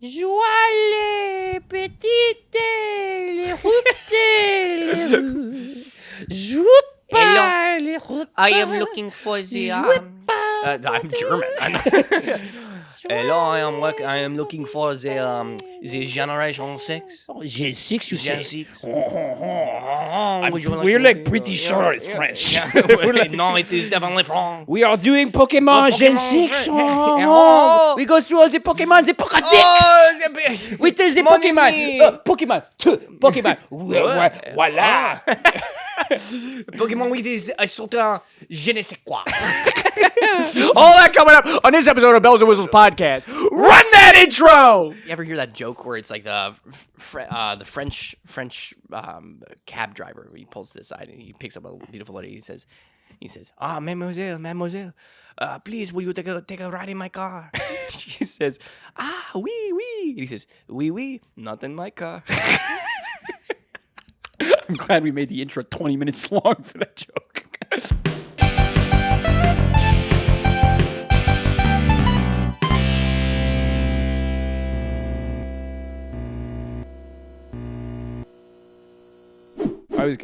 Joie les petites, les routes, Joupa, les routes. I am looking for the. I'm German. Hello, I am looking for the Generation 6. J'ai 6, you Gen say? 6. We're like pretty sure it's French. No, it is definitely French. We are doing Pokémon Gen 6. Oh. We go through all the Pokémon, the Pokedex. Oh, We tell the Mon Pokémon. ami. Pokémon. Pokémon. Voilà. Pokémon with is a certain je ne sais quoi. All that coming up on this episode of Bells and Whistles podcast. Run that intro. You ever hear that joke where it's like the French cab driver? He pulls to the side and he picks up a beautiful lady. He says, mademoiselle, please, will you take a ride in my car? She says, oui, oui. He says, oui, not in my car. I'm glad we made the intro 20 minutes long for that joke.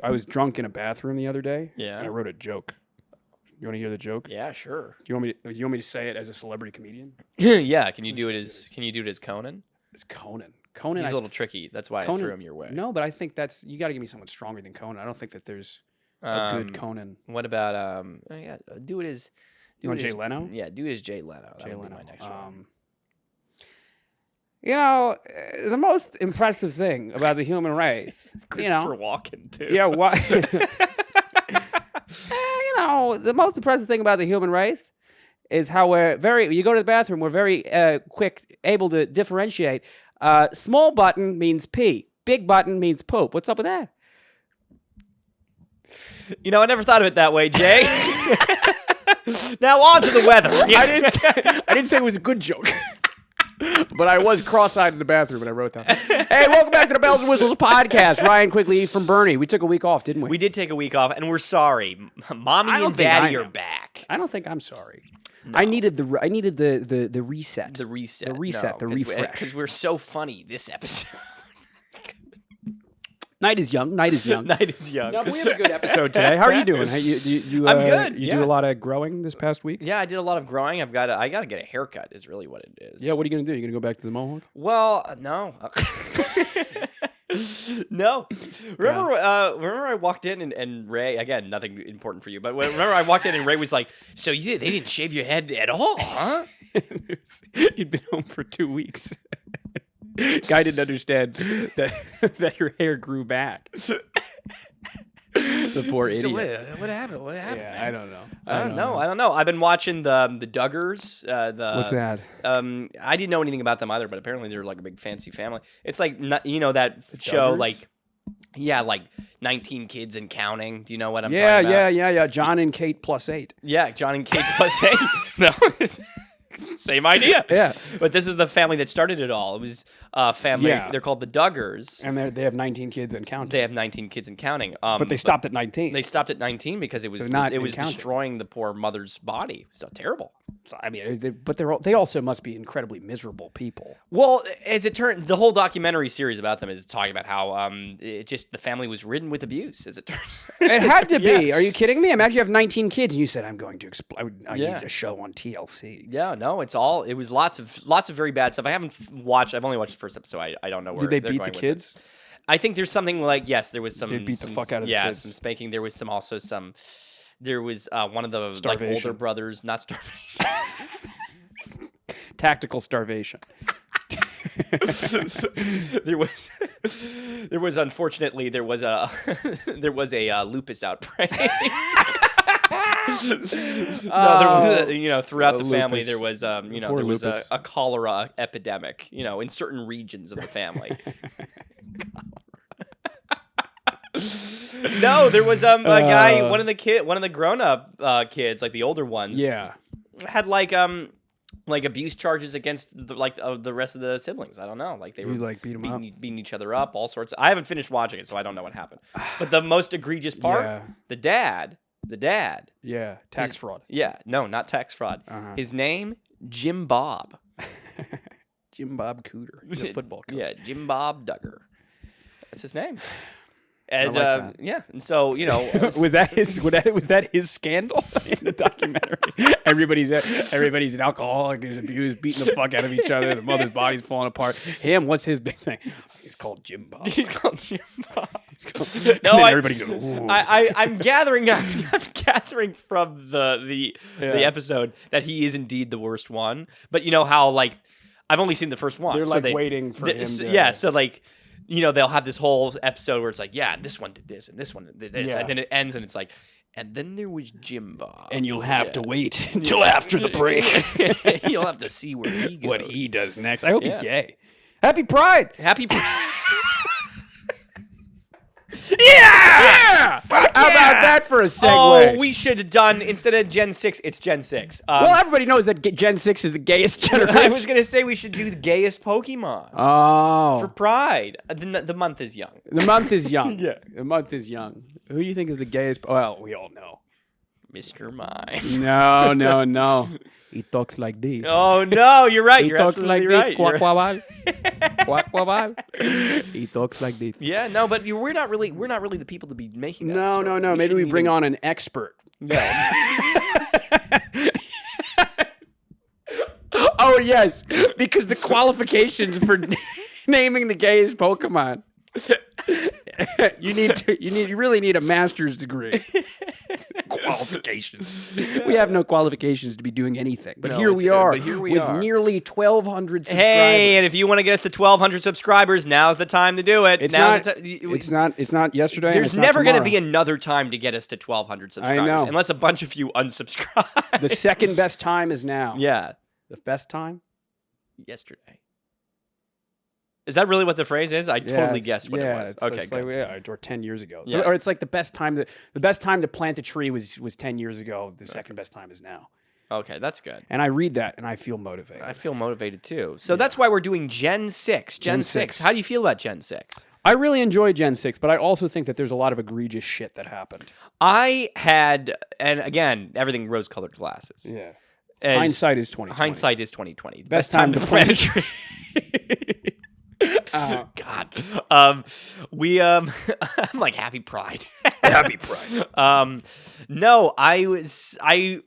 I was drunk in a bathroom the other day. Yeah. And I wrote a joke. You want to hear the joke? Yeah, sure. Do you want me to say it as a celebrity comedian? Yeah, can you do it as Conan? It's Conan. Conan. He's a little tricky. That's why Conan, I threw him your way. No, but I think you got to give me someone stronger than Conan. I don't think that there's a good Conan. What about do it as You want Jay Leno? Yeah, do it as Jay Leno. That would be my next one. You know, the most impressive thing about the human race, It's Christopher Walken too. Yeah, what? You know, the most impressive thing about the human race is how you go to the bathroom, we're very quick, able to differentiate. Small button means pee. Big button means poop. What's up with that? You know, I never thought of it that way, Jay. Now on to the weather. I didn't say it was a good joke. But I was cross-eyed in the bathroom when I wrote that. Hey, welcome back to the Bells and Whistles podcast. Ryan Quigley from Bernie. We took a week off, didn't we? We did take a week off, and we're sorry. Mommy and Daddy are back. I don't think I'm sorry. No. I needed the reset. The reset. The refresh. Because we're so funny this episode. Night is young. Night is young. No, but we have a good episode today. How are you doing? I'm good. You do a lot of growing this past week? Yeah, I did a lot of growing. I got to get a haircut is really what it is. Yeah, what are you going to do? You going to go back to the Mohawk? Well, no. No. Remember I walked in and Ray, again, nothing important for you, but remember I walked in and Ray was like, so they didn't shave your head at all, huh? You'd been home for 2 weeks. Guy didn't understand that your hair grew back. The poor idiot. So what happened? Yeah, I don't know. I don't know. I've been watching the Duggars. What's that? I didn't know anything about them either, but apparently they're like a big fancy family. It's like that show, Duggars? like 19 Kids and Counting. Do you know what I'm talking about? Yeah. John and Kate +8. Yeah, John and Kate +8. No. Same idea. Yeah. But this is the family that started it all. It was a family. Yeah. They're called the Duggars. And they have 19 kids and counting. They have 19 kids and counting. But they stopped at 19. They stopped at 19 because it was destroying the poor mother's body. So terrible. I mean, but they also must be incredibly miserable people. Well, as it turned, the whole documentary series about them is talking about how the family was ridden with abuse. As it turns, it had to be. Are you kidding me? Imagine you have 19 kids and you said, "I'm going to I need a show on TLC." Yeah, no, it was lots of very bad stuff. I've only watched the first episode, so I don't know where. Did they beat the kids? I think there's something like yes, there was some. They beat the fuck out of the kids. Some spanking. There was There was one of the older brothers, not starvation. Tactical starvation. There was unfortunately there was a lupus outbreak. There was throughout the family there was there was a cholera epidemic, in certain regions of the family. No, there was a guy, one of the grown-up kids, like the older ones. Yeah. Had like abuse charges against the rest of the siblings. I don't know. Like they were beating each other up, all sorts. I haven't finished watching it, so I don't know what happened. But the most egregious part, the dad. Yeah, tax fraud. Yeah, no, not tax fraud. His name, Jim Bob. Jim Bob Cooter. He's a football coach. Yeah, Jim Bob Duggar. That's his name. And like yeah, and so was that his scandal in the documentary? Everybody's an alcoholic, is abused, beating the fuck out of each other. The mother's body's falling apart. Him, what's his big thing? He's called Jim Bob. He's called Jim Bob. No, everybody's going. I'm gathering from the episode that he is indeed the worst one. But you know how like I've only seen the first one. They're like waiting for him. So like. They'll have this whole episode where it's like, yeah, this one did this and this one did this, and then it ends and it's like, and then there was Jim Bob, and you'll have to wait until after the break. You'll have to see where he goes. What he does next. I hope he's gay. Happy Pride. Happy Pride. Yeah! How about that for a segue? Oh, we should have done, instead of Gen 6, it's Gen 6. Well, everybody knows that Gen 6 is the gayest generation. I was going to say we should do the gayest Pokemon. Oh. For Pride. The month is young. The month is young. Yeah. The month is young. Who do you think is the gayest? Well, we all know. Mr. Mime. No. He talks like this. Oh, no, you're right. You're talks like absolutely this. right. Quack, he talks like this. Yeah, no, but we're not really the people to be making that. No. Maybe we bring on an expert. No. Oh yes, because the qualifications for naming the gayest Pokemon. You really need a master's degree. Qualifications. We have no qualifications to be doing anything. But here we are with nearly 1,200 subscribers. Hey, and if you want to get us to 1,200 subscribers, now's the time to do it. It's not yesterday. There's never going to be another time to get us to 1,200 subscribers. I know. Unless a bunch of you unsubscribe. The second best time is now. Yeah. The best time? Yesterday. Is that really what the phrase is? I totally guessed what it was. Okay, it's good. Like, or 10 years ago. Yeah. Or it's like the best time to plant a tree was 10 years ago. The second best time is now. Okay, that's good. And I read that and I feel motivated. I feel motivated too. So that's why we're doing Gen 6. Gen 6. How do you feel about Gen 6? I really enjoy Gen 6, but I also think that there's a lot of egregious shit that happened. I had, and again, everything rose-colored glasses. Yeah. Hindsight is 2020. Hindsight is 2020. Best time to plant a tree. God. I'm like Happy Pride. Happy Pride. No,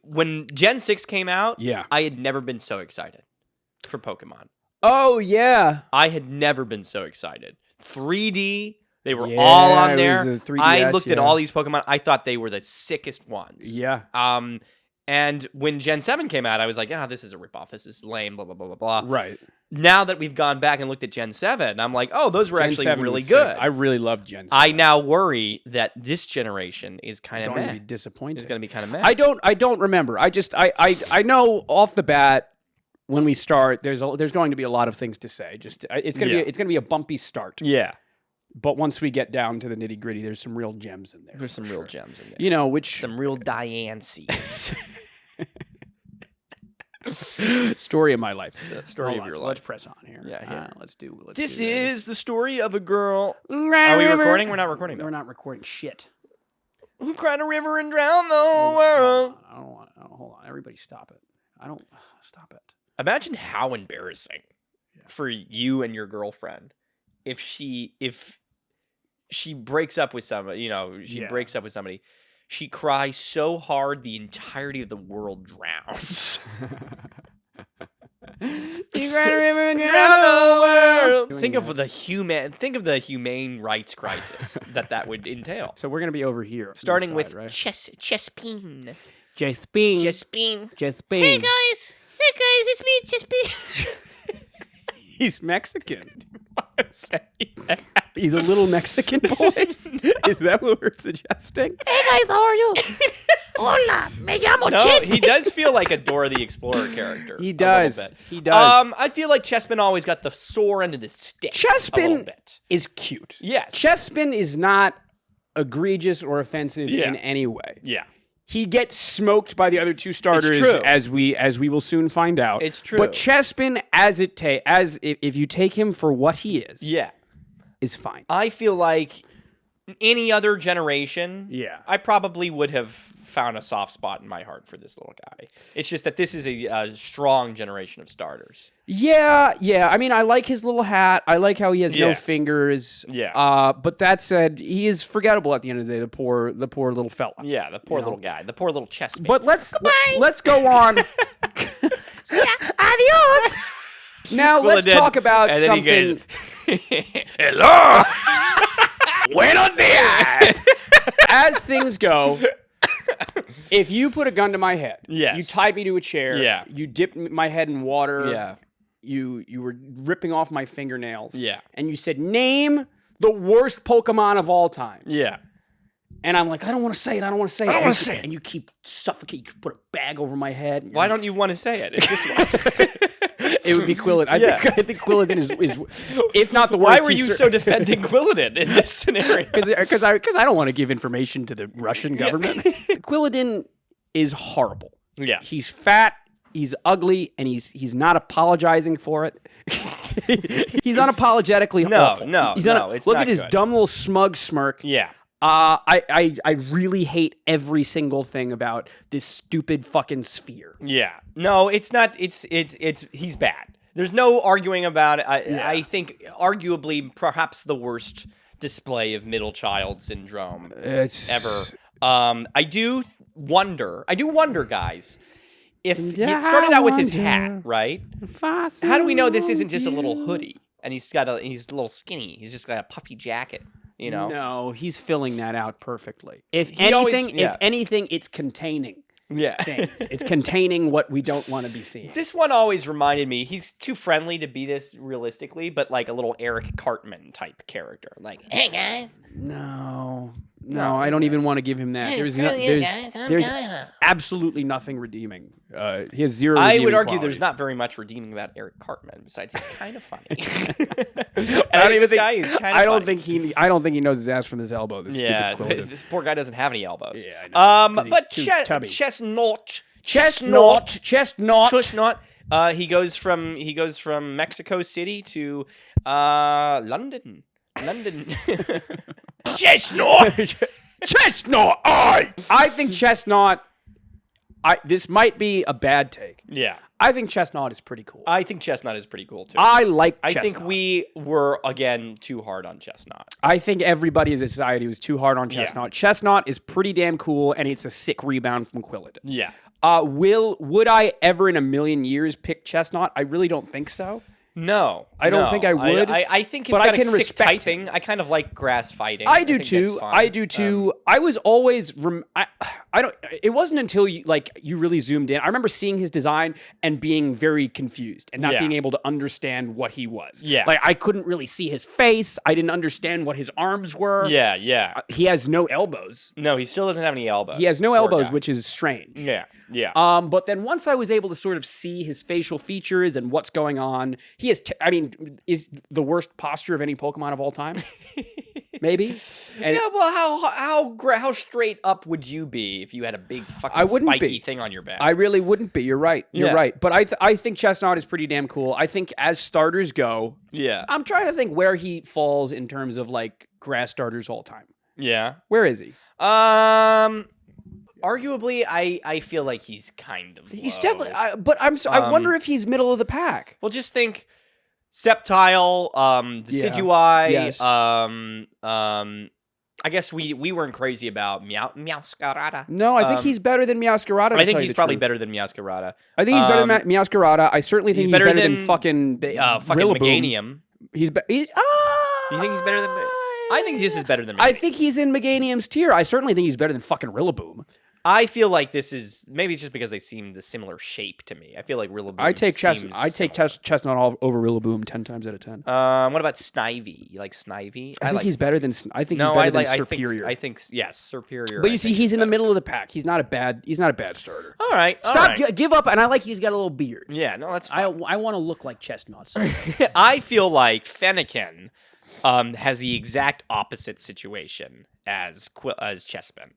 when Gen 6 came out, I had never been so excited for Pokemon. Oh yeah. I had never been so excited. 3D, they were all on there. 3DS, I looked at all these Pokemon. I thought they were the sickest ones. Yeah. And when Gen 7 came out, I was like, this is a ripoff. This is lame, blah, blah, blah, blah, blah. Right. Now that we've gone back and looked at Gen 7, I'm like, those were actually really good. I really loved Gen 7. I now worry that this generation is kind of meh. Be disappointed. It's going to be kind of meh. I don't remember. I know off the bat when we start, there's going to be a lot of things to say. It's going to be a bumpy start. Yeah. But once we get down to the nitty gritty, there's some real gems in there. There's some real gems in there. You know, some real Diances. Story of my life. Story of your life. Let's press on here. Yeah. Let's do. This is the story of a girl. Are we recording? We're not recording. Though. We're not recording shit. Who cried a river and drowned the world? I don't want. Hold on. Everybody, stop it. Stop it. Imagine how embarrassing for you and your girlfriend if she breaks up with somebody. Breaks up with somebody. She cries so hard the entirety of the world drowns. You got a river and drown the world. Think of the humane rights crisis that would entail. So we're gonna be over here, starting with right? Chespin. Hey guys, it's me, Chespin. He's Mexican. He's a little Mexican boy. Is that what we're suggesting? Hey guys, how are you? Hola, me llamo Chespin. He does feel like a Dora the Explorer character. He does. He does. I feel like Chespin always got the sore end of the stick. Chespin is cute. Yes. Chespin is not egregious or offensive in any way. Yeah. He gets smoked by the other two starters, as we will soon find out. It's true. But Chespin, if you take him for what he is, is fine. I feel like any other generation, Yeah. I probably would have found a soft spot in my heart for this little guy. It's just that this is a strong generation of starters. Yeah. I mean, I like his little hat. I like how he has no Yeah. fingers. Yeah. But that said, he is forgettable at the end of the day. The poor little fella. Yeah, the poor little guy. The poor little chess baby. But let's go on. Adios. Now let's talk about and then something. He goes, hello. Buenos dias. As things go, if you put a gun to my head, Yes. you tied me to a chair, Yeah. you dipped my head in water, Yeah. you were ripping off my fingernails, Yeah. and you said, name the worst Pokemon of all time. Yeah. And I'm like, I don't want to say it. I don't want to say it. don't wanna say it. And you keep suffocating. You put a bag over my head. and Why you're- don't you want to say it? It's this one. It would be Quilladin. I think Quilladin is if not the Why worst. were you so defending Quilladin in this scenario? Because I don't want to give information to the Russian government. Quilladin is horrible. Yeah. He's fat. He's ugly, and he's not apologizing for it. He's unapologetically awful. No, it's look not at his good. dumb little smug smirk. Yeah. I really hate every single thing about this stupid fucking sphere. Yeah. No, it's not. It's he's bad. There's no arguing about it. I think arguably perhaps the worst display of middle child syndrome It's ever. I do wonder, guys, if he started out with his hat, right? How do we know this isn't just a little hoodie and he's a little skinny? He's just got a puffy jacket, you know? No, he's filling that out perfectly. If He always- anything, it's containing Yeah. things. It's containing what we don't want to be seeing. This one always reminded me, he's too friendly to be this realistically, but like a little Eric Cartman type character. Like, Hey guys. No, I don't even want to give him that. Hey, There's screw you guys. I'm there's Kyle. absolutely nothing redeeming. He has zero. I redeeming would argue qualities. there's not very much redeeming about Eric Cartman besides he's kind of funny. I don't even this think. guy is kind of I don't funny. think he knows his ass from his elbow. This Yeah, stupid Quilladin. this poor guy doesn't have any elbows. Yeah, I know, 'cause he's But too tubby. Chestnut. He goes from Mexico City to London. Chestnut. Chestnut. I think Chestnut. This might be a bad take. Yeah, I think Chestnut is pretty cool. I think Chestnut is pretty cool too. I like I Chestnut. think we were again too hard on Chestnut. I think everybody as a society was too hard on Chestnut. Yeah. Chestnut is pretty damn cool, and it's a sick rebound from Quilladin. Yeah. Would I ever in a million years pick Chestnut? I really don't think so. No, I don't think I would, I think it's but I got can a sick respect typing. I kind of like grass fighting. I do think too. that's fun. I do too. I was always. I don't. It wasn't until you really zoomed in. I remember seeing his design and being very confused and not Yeah. being able to understand what he was. Yeah. Like I couldn't really see his face. I didn't understand what his arms were. Yeah. He has no elbows. No, he still doesn't have any elbows. He has no Poor elbows, guy. which is strange. Yeah. But then once I was able to sort of see his facial features and what's going on, he has. Is the worst posture of any Pokemon of all time? Maybe. And Yeah, well, how straight up would you be if you had a big fucking I wouldn't spiky be. thing on your back? I really wouldn't be. You're right. You're Yeah. right. But I think Chestnut is pretty damn cool. I think as starters go, Yeah. I'm trying to think where he falls in terms of like grass starters all time. Yeah. Where is he? Arguably, I feel like he's kind of He's low. definitely. I wonder if he's middle of the pack. Well, just think Sceptile, Decidueye, Yes. I guess we weren't crazy about Meowscarada. No, I think he's better than Meowscarada. I think he's probably better than Meowscarada. I think he's better than Meowscarada. I certainly think he's better than fucking fucking Rillaboom. Meganium. He's You think he's better than? I think this is better than. I Meganium. think he's in Meganium's tier. I certainly think he's better than fucking Rillaboom. I feel like this is maybe it's just because they seem the similar shape to me. I feel like Rillaboom. I take similar. Chestnut all over Rillaboom 10 times out of 10. What about Snivy? You like Snivy? I think like he's better than. I think No, he's better I than like. Superior. I think yes, Superior. But I you see, think he's is in the better. middle of the pack. He's not a bad starter. All right. Stop, all right. give up. And I like he's got a little beard. Yeah, no, that's fine. I want to look like Chestnut. I feel like Fennekin has the exact opposite situation as Chespin.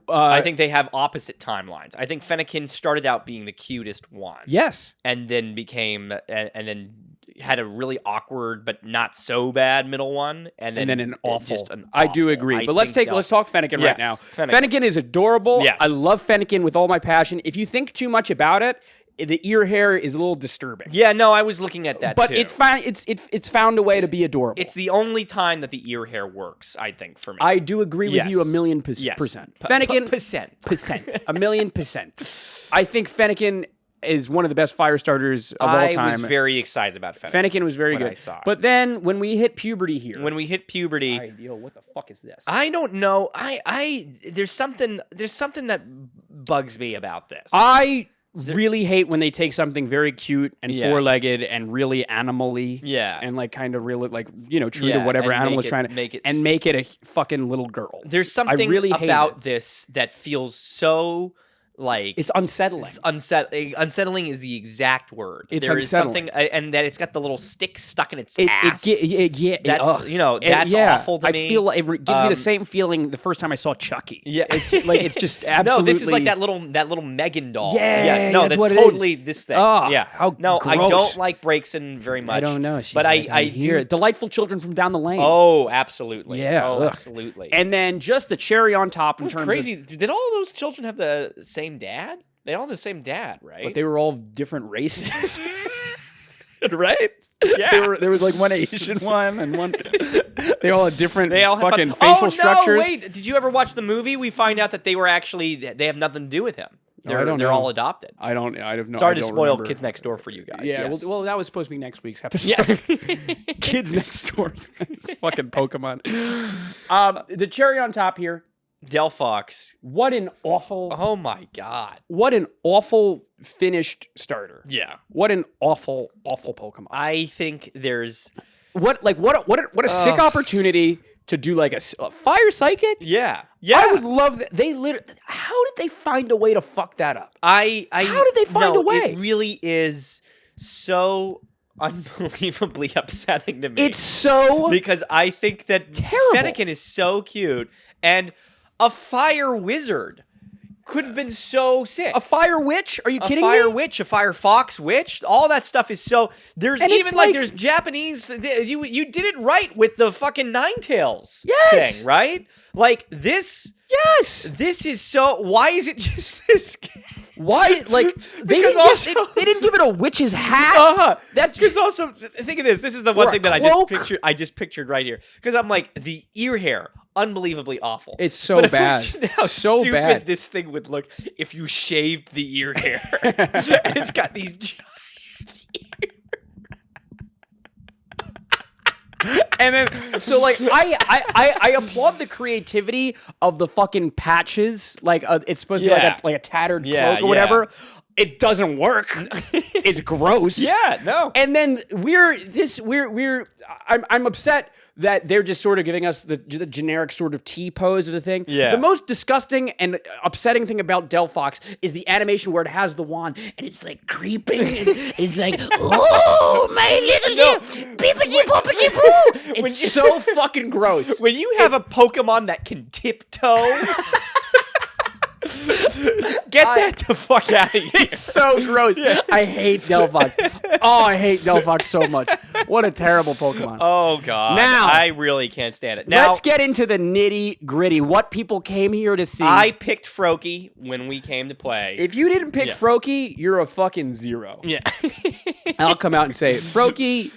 I think they have opposite timelines. I think Fennekin started out being the cutest one. Yes. And then became, and then had a really awkward but not so bad middle one, and then an awful. Just an I do awful. agree. But let's talk Fennekin right now. Fennekin. Fennekin is adorable. Yes. I love Fennekin with all my passion. If you think too much about it, the ear hair is a little disturbing. Yeah, no, I was looking at that but too. it's found a way to be adorable. It's the only time that the ear hair works, I think, for me. I do agree with you 1,000,000%. Fennekin, percent. 1,000,000%. I think Fennekin is one of the best fire starters of all time. I was very excited about Fennekin. Fennekin was very good. I saw it. But then when we hit puberty here. When we hit puberty. Yo, what the fuck is this? I don't know. There's something that bugs me about this. I really hate when they take something very cute and four-legged and really animal-y. Yeah. And like kind of really like, true to whatever animal is trying to make it a fucking little girl. There's something I really about this that feels so like it's unsettling. It's unsettling is the exact word. It's there unsettling. Is something, and that it's got the little stick stuck in its ass. That's awful to me. I feel like it gives me the same feeling the first time I saw Chucky. Yeah, it's just absolutely. No, this is like that little Megan doll. Yeah, yes, no, that's totally this thing. Oh, yeah, how no, gross. I don't like Braxton very much. I don't know, but I hear it. Delightful Children from Down the Lane. Oh, absolutely. Yeah, oh, absolutely. And then just the cherry on top. It was crazy. Did all those children have the same dad? They all have the same dad, right? But they were all different races. Right? Yeah. There was like one Asian one and one. They all had different fucking fun. facial structures. Oh, no, wait. Did you ever watch the movie? We find out that they have nothing to do with him. They're all adopted. I have no. Sorry to spoil Kids Next Door for you guys. Yeah, yes. well, that was supposed to be next week's episode. Yeah. Kids Next Door. It's fucking Pokemon. The cherry on top here. Delphox. What an awful. Oh my god. What an awful finished starter. Yeah. What an awful Pokemon. I think there's what a sick opportunity to do like a fire psychic. Yeah. I would love that. How did they find a way to fuck that up? How did they find a way? It really is so unbelievably upsetting to me. It's so because I think that terrible. Fennekin is so cute, and a fire wizard could have been so sick. A fire witch? Are you kidding me? A fire witch, a fire fox witch. All that stuff is so. There's and even there's Japanese. You did it right with the fucking Ninetales thing, right? Like this. Yes. This is so. Why is it just this? Why? Like they didn't give it a witch's hat. That's because also think of this. This is the one thing that I just pictured right here because I'm like the ear hair. Unbelievably awful. It's so bad. How so stupid bad. This thing would look if you shaved the ear hair. And it's got these giant ears. And then, so like, I applaud the creativity of the fucking patches. Like, it's supposed to be like a tattered cloak or whatever. It doesn't work. It's gross. Yeah, no. And then I'm upset that they're just sort of giving us the generic sort of T pose of the thing. Yeah. The most disgusting and upsetting thing about Delphox is the animation where it has the wand and it's like creeping. It's like, oh, my little beepity boopity boo. It's so fucking gross. When you have a Pokemon that can tiptoe. Get that the fuck out of here. It's so gross. Yeah. I hate Delphox. Oh, I hate Delphox so much. What a terrible Pokemon. Oh, God. Now, I really can't stand it. Now, let's get into the nitty gritty. What people came here to see. I picked Froakie when we came to play. If you didn't pick Froakie, you're a fucking zero. Yeah. I'll come out and say it. Froakie.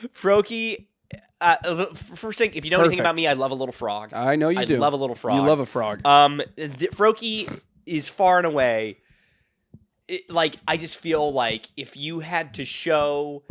First thing, if you know anything about me, I love a little frog. I know you do. I love a little frog. You love a frog. Froakie is far and away, I just feel like if you had to show,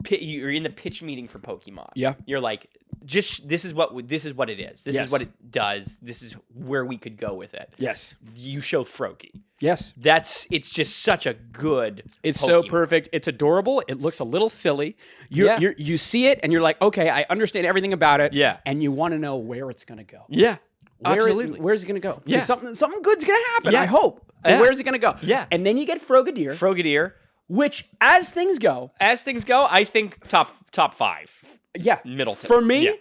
you're in the pitch meeting for Pokemon. Yeah, you're like, this is what it is. This is what it does. This is where we could go with it. Yes, you show Froakie. Yes, it's just such a good. It's Pokemon. so perfect. It's adorable. It looks a little silly. You see it and you're like, okay, I understand everything about it. Yeah, and you want to know where it's gonna go. Yeah. Absolutely. Where's it going to go? Yeah. Something good's going to happen, I hope. But where's it going to go? Yeah. And then you get Frogadier. Which, as things go, I think top 5. Yeah. Middleton. For me,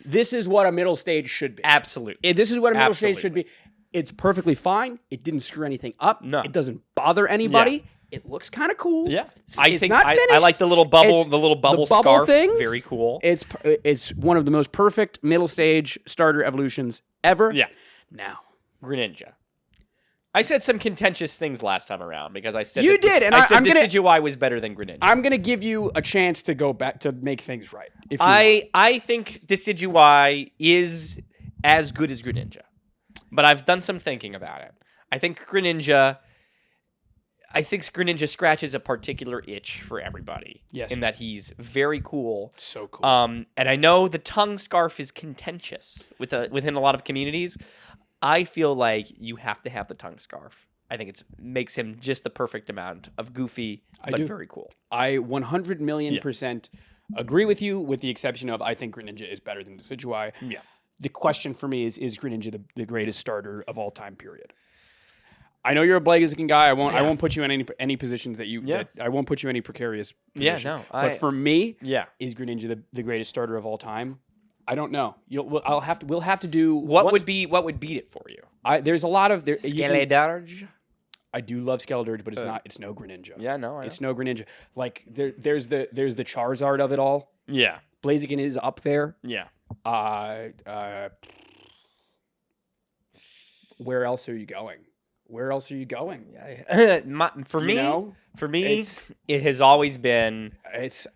this is what a middle stage should be. Absolutely. This is what a middle stage should be. It's perfectly fine. It didn't screw anything up. No. It doesn't bother anybody. It looks kind of cool. Yeah, It's not finished. I like the little bubble, the bubble scarf. Things. Very cool. It's one of the most perfect middle stage starter evolutions ever. Yeah. Now, Greninja. I said some contentious things last time around because I said you did, and I said I'm gonna Decidueye was better than Greninja. I'm gonna give you a chance to go back to make things right. If you I think Decidueye is as good as Greninja, but I've done some thinking about it. I think Greninja scratches a particular itch for everybody. Yes. In that he's very cool. So cool. And I know the tongue scarf is contentious within a lot of communities. I feel like you have to have the tongue scarf. I think it makes him just the perfect amount of goofy, but very cool. I 100 million % agree with you, with the exception of I think Greninja is better than Decidueye. Yeah. The question for me is Greninja the greatest starter of all time, period? I know you're a Blaziken guy. I won't put you in any positions that you. That I won't put you in any precarious position. Yeah, no. But for me, is Greninja the greatest starter of all time? I don't know. We'll have to do what would beat it for you? There's a lot of Skeledirge. I do love Skeledirge, but it's no Greninja. Yeah, no, it's no Greninja. Like there's the Charizard of it all. Yeah, Blaziken is up there. Yeah. Where else are you going? For me, it has always been. This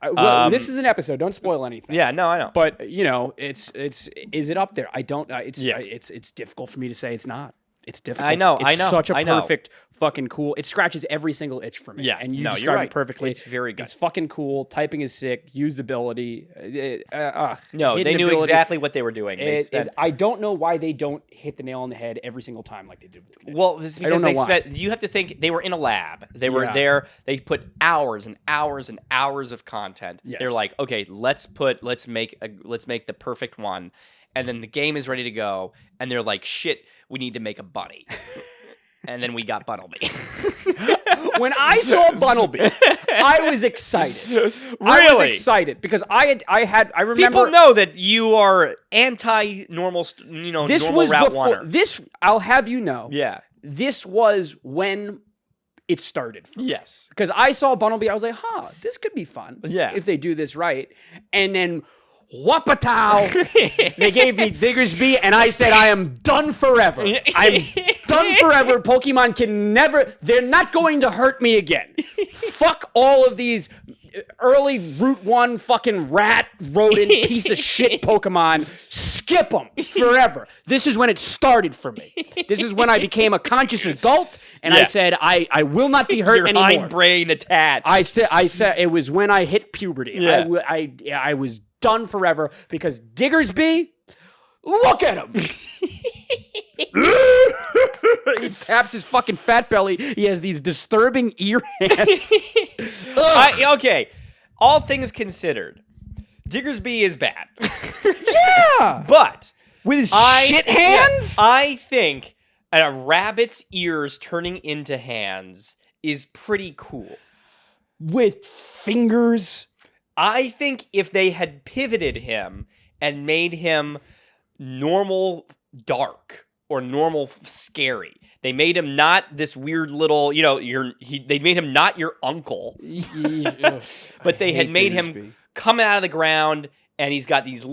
is an episode. Don't spoil anything. Yeah, no, I know. But is it up there? I don't. It's difficult for me to say it's not. It's difficult. I know. It's such a perfect fucking cool. It scratches every single itch for me. Yeah, and you described it perfectly. It's very good. It's fucking cool. Typing is sick. Usability. No, they knew exactly what they were doing. I don't know why they don't hit the nail on the head every single time like they did with Greninja. Well, it's because you have to think they were in a lab. They were there. They put hours and hours and hours of content. Yes. They're like, okay, let's make the perfect one. And then the game is ready to go, and they're like, shit, we need to make a bunny. And then we got Bunnelby. When I saw Bunnelby, I was excited. Really? I was excited because I remember. People know that you are anti-normal, normal route runner. I'll have you know. Yeah. This was when it started. Yes. Because I saw Bunnelby, I was like, this could be fun. Yeah. If they do this right. And then Wapatow, they gave me Diggersby, and I said, I am done forever. I'm done forever. Pokemon they're not going to hurt me again. Fuck all of these early Route 1 fucking rat, rodent, piece of shit Pokemon. Skip them forever. This is when it started for me. This is when I became a conscious adult, and I said, I will not be hurt anymore. Your hindbrain attached. I said it was when I hit puberty. Yeah. I was done forever because Diggersby, look at him. He taps his fucking fat belly. He has these disturbing ear hands. Okay, all things considered, Diggersby is bad. Yeah, but with his shit hands. I think a rabbit's ears turning into hands is pretty cool. With fingers. I think if they had pivoted him and made him normal dark or normal scary, they made him not this weird little, they made him not your uncle, but they had made him come out of the ground, and he's got these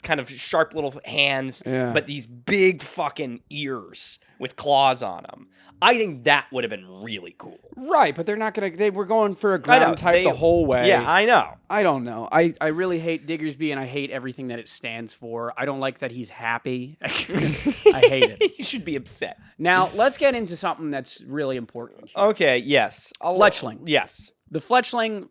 kind of sharp little hands, but these big fucking ears with claws on them. I think that would have been really cool. Right, but they were going for a ground type the whole way. Yeah, I know. I don't know. I really hate Diggersby, and I hate everything that it stands for. I don't like that he's happy. I hate it. You should be upset. Now, let's get into something that's really important here. Okay, yes. Fletchling. Yes. The Fletchling,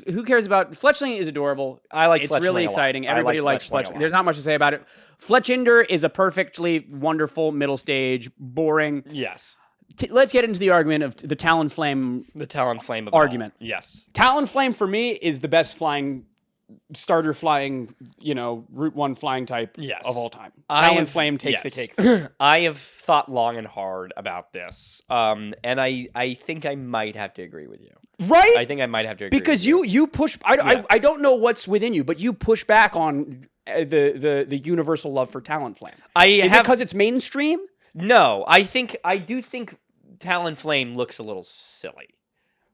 who cares about... Fletchling is adorable. I like Fletchling. It's really exciting. Everybody likes Fletchling. Fletchling. There's not much to say about it. Fletchinder is a perfectly wonderful middle stage, boring. Yes. Let's get into the argument of the Talonflame. The Talonflame of argument. Yes. Talonflame for me is the best starter flying, Route 1 flying type of all time. Talonflame takes the cake. I have thought long and hard about this, and I think I might have to agree with you. Right? I think I might have to agree because with you push. I don't know what's within you, but you push back on the universal love for Talonflame. Is it because it's mainstream? No, I do think Talonflame looks a little silly.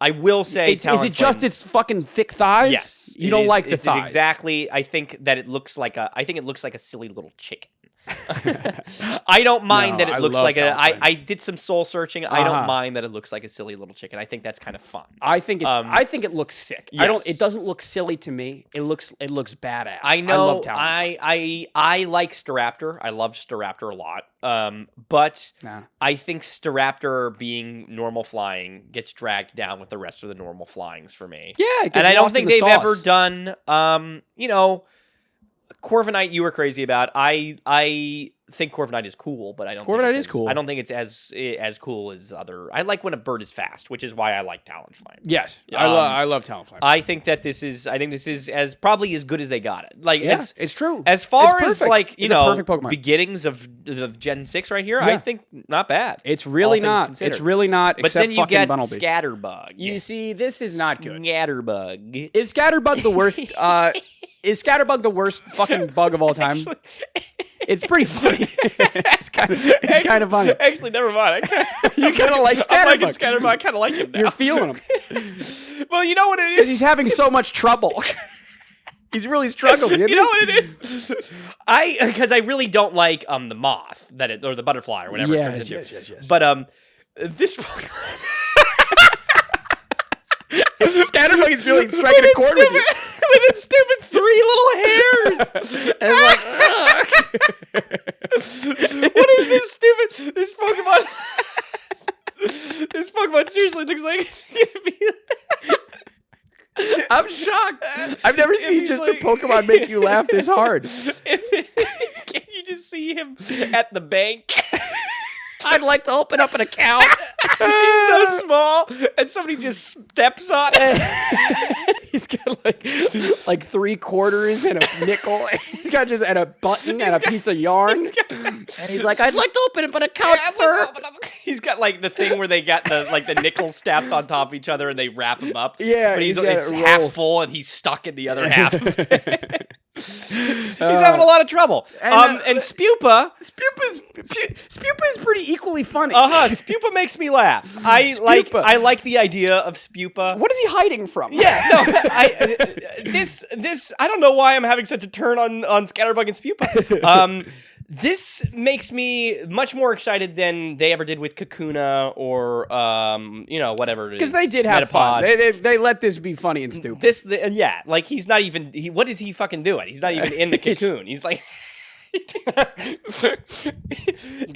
I will say, is it just its fucking thick thighs? Yes, you don't like the it's thighs. Exactly. I think that it looks like a silly little chicken. I don't mind that it looks like I did some soul searching. I don't mind that it looks like a silly little chicken. I think that's kind of fun. I think it looks sick. Yes. It doesn't look silly to me. It looks badass. I know. I love Talonflame. I like Staraptor. I love Staraptor a lot. But I think Staraptor being normal flying gets dragged down with the rest of the normal flyings for me. Yeah, and I don't think they've ever done Corviknight you were crazy about. I think Corviknight is cool, but I don't think it's cool. I don't think it's as cool as other. I like when a bird is fast, which is why I like Talonflame. Yes. I love Talonflame. I think this is as probably as good as they got it. Like it's true. As far as like, beginnings of Gen 6 right here, I think not bad. It's really not. It's really not. But then you get Bunnelby. Scatterbug. You see, this is not good. Scatterbug. Is Scatterbug the worst? Is Scatterbug the worst fucking bug of all time? It's pretty funny. it's kind of funny. Actually, never mind. You kind of like Scatterbug. I'm liking Scatterbug. I kind of like him now. You're feeling him. Well, you know what it is? He's having so much trouble. He's really struggled. You know what it is? Because I really don't like the moth or the butterfly or whatever it turns into. Yes. But this Scatterbug is really striking a chord with you. With its stupid 3 little hairs. And it's like, what is this Pokemon? This Pokemon seriously looks like it's gonna be. I'm shocked. I've never seen just a Pokemon make you laugh this hard. Can you just see him at the bank? I'd like to open up an account. He's so small, and somebody just steps on it. He's got like 3 quarters and a nickel. He's got and a button and a piece of yarn. And he's like, I'd like to open up an account, sir. He's got like the thing where they got the nickels stacked on top of each other and they wrap him up. Yeah, but it's half full and he's stuck in the other half. He's having a lot of trouble. And Spupa is pretty equally funny. Spupa makes me laugh. I like the idea of Spupa. What is he hiding from? Yeah, no, I don't know why I'm having such a turn on Scatterbug and Spupa. This makes me much more excited than they ever did with Kakuna or whatever it is. Because they did have fun. They let this be funny and stupid. Like he's not even. What is he fucking doing? He's not even in the cocoon. He's like.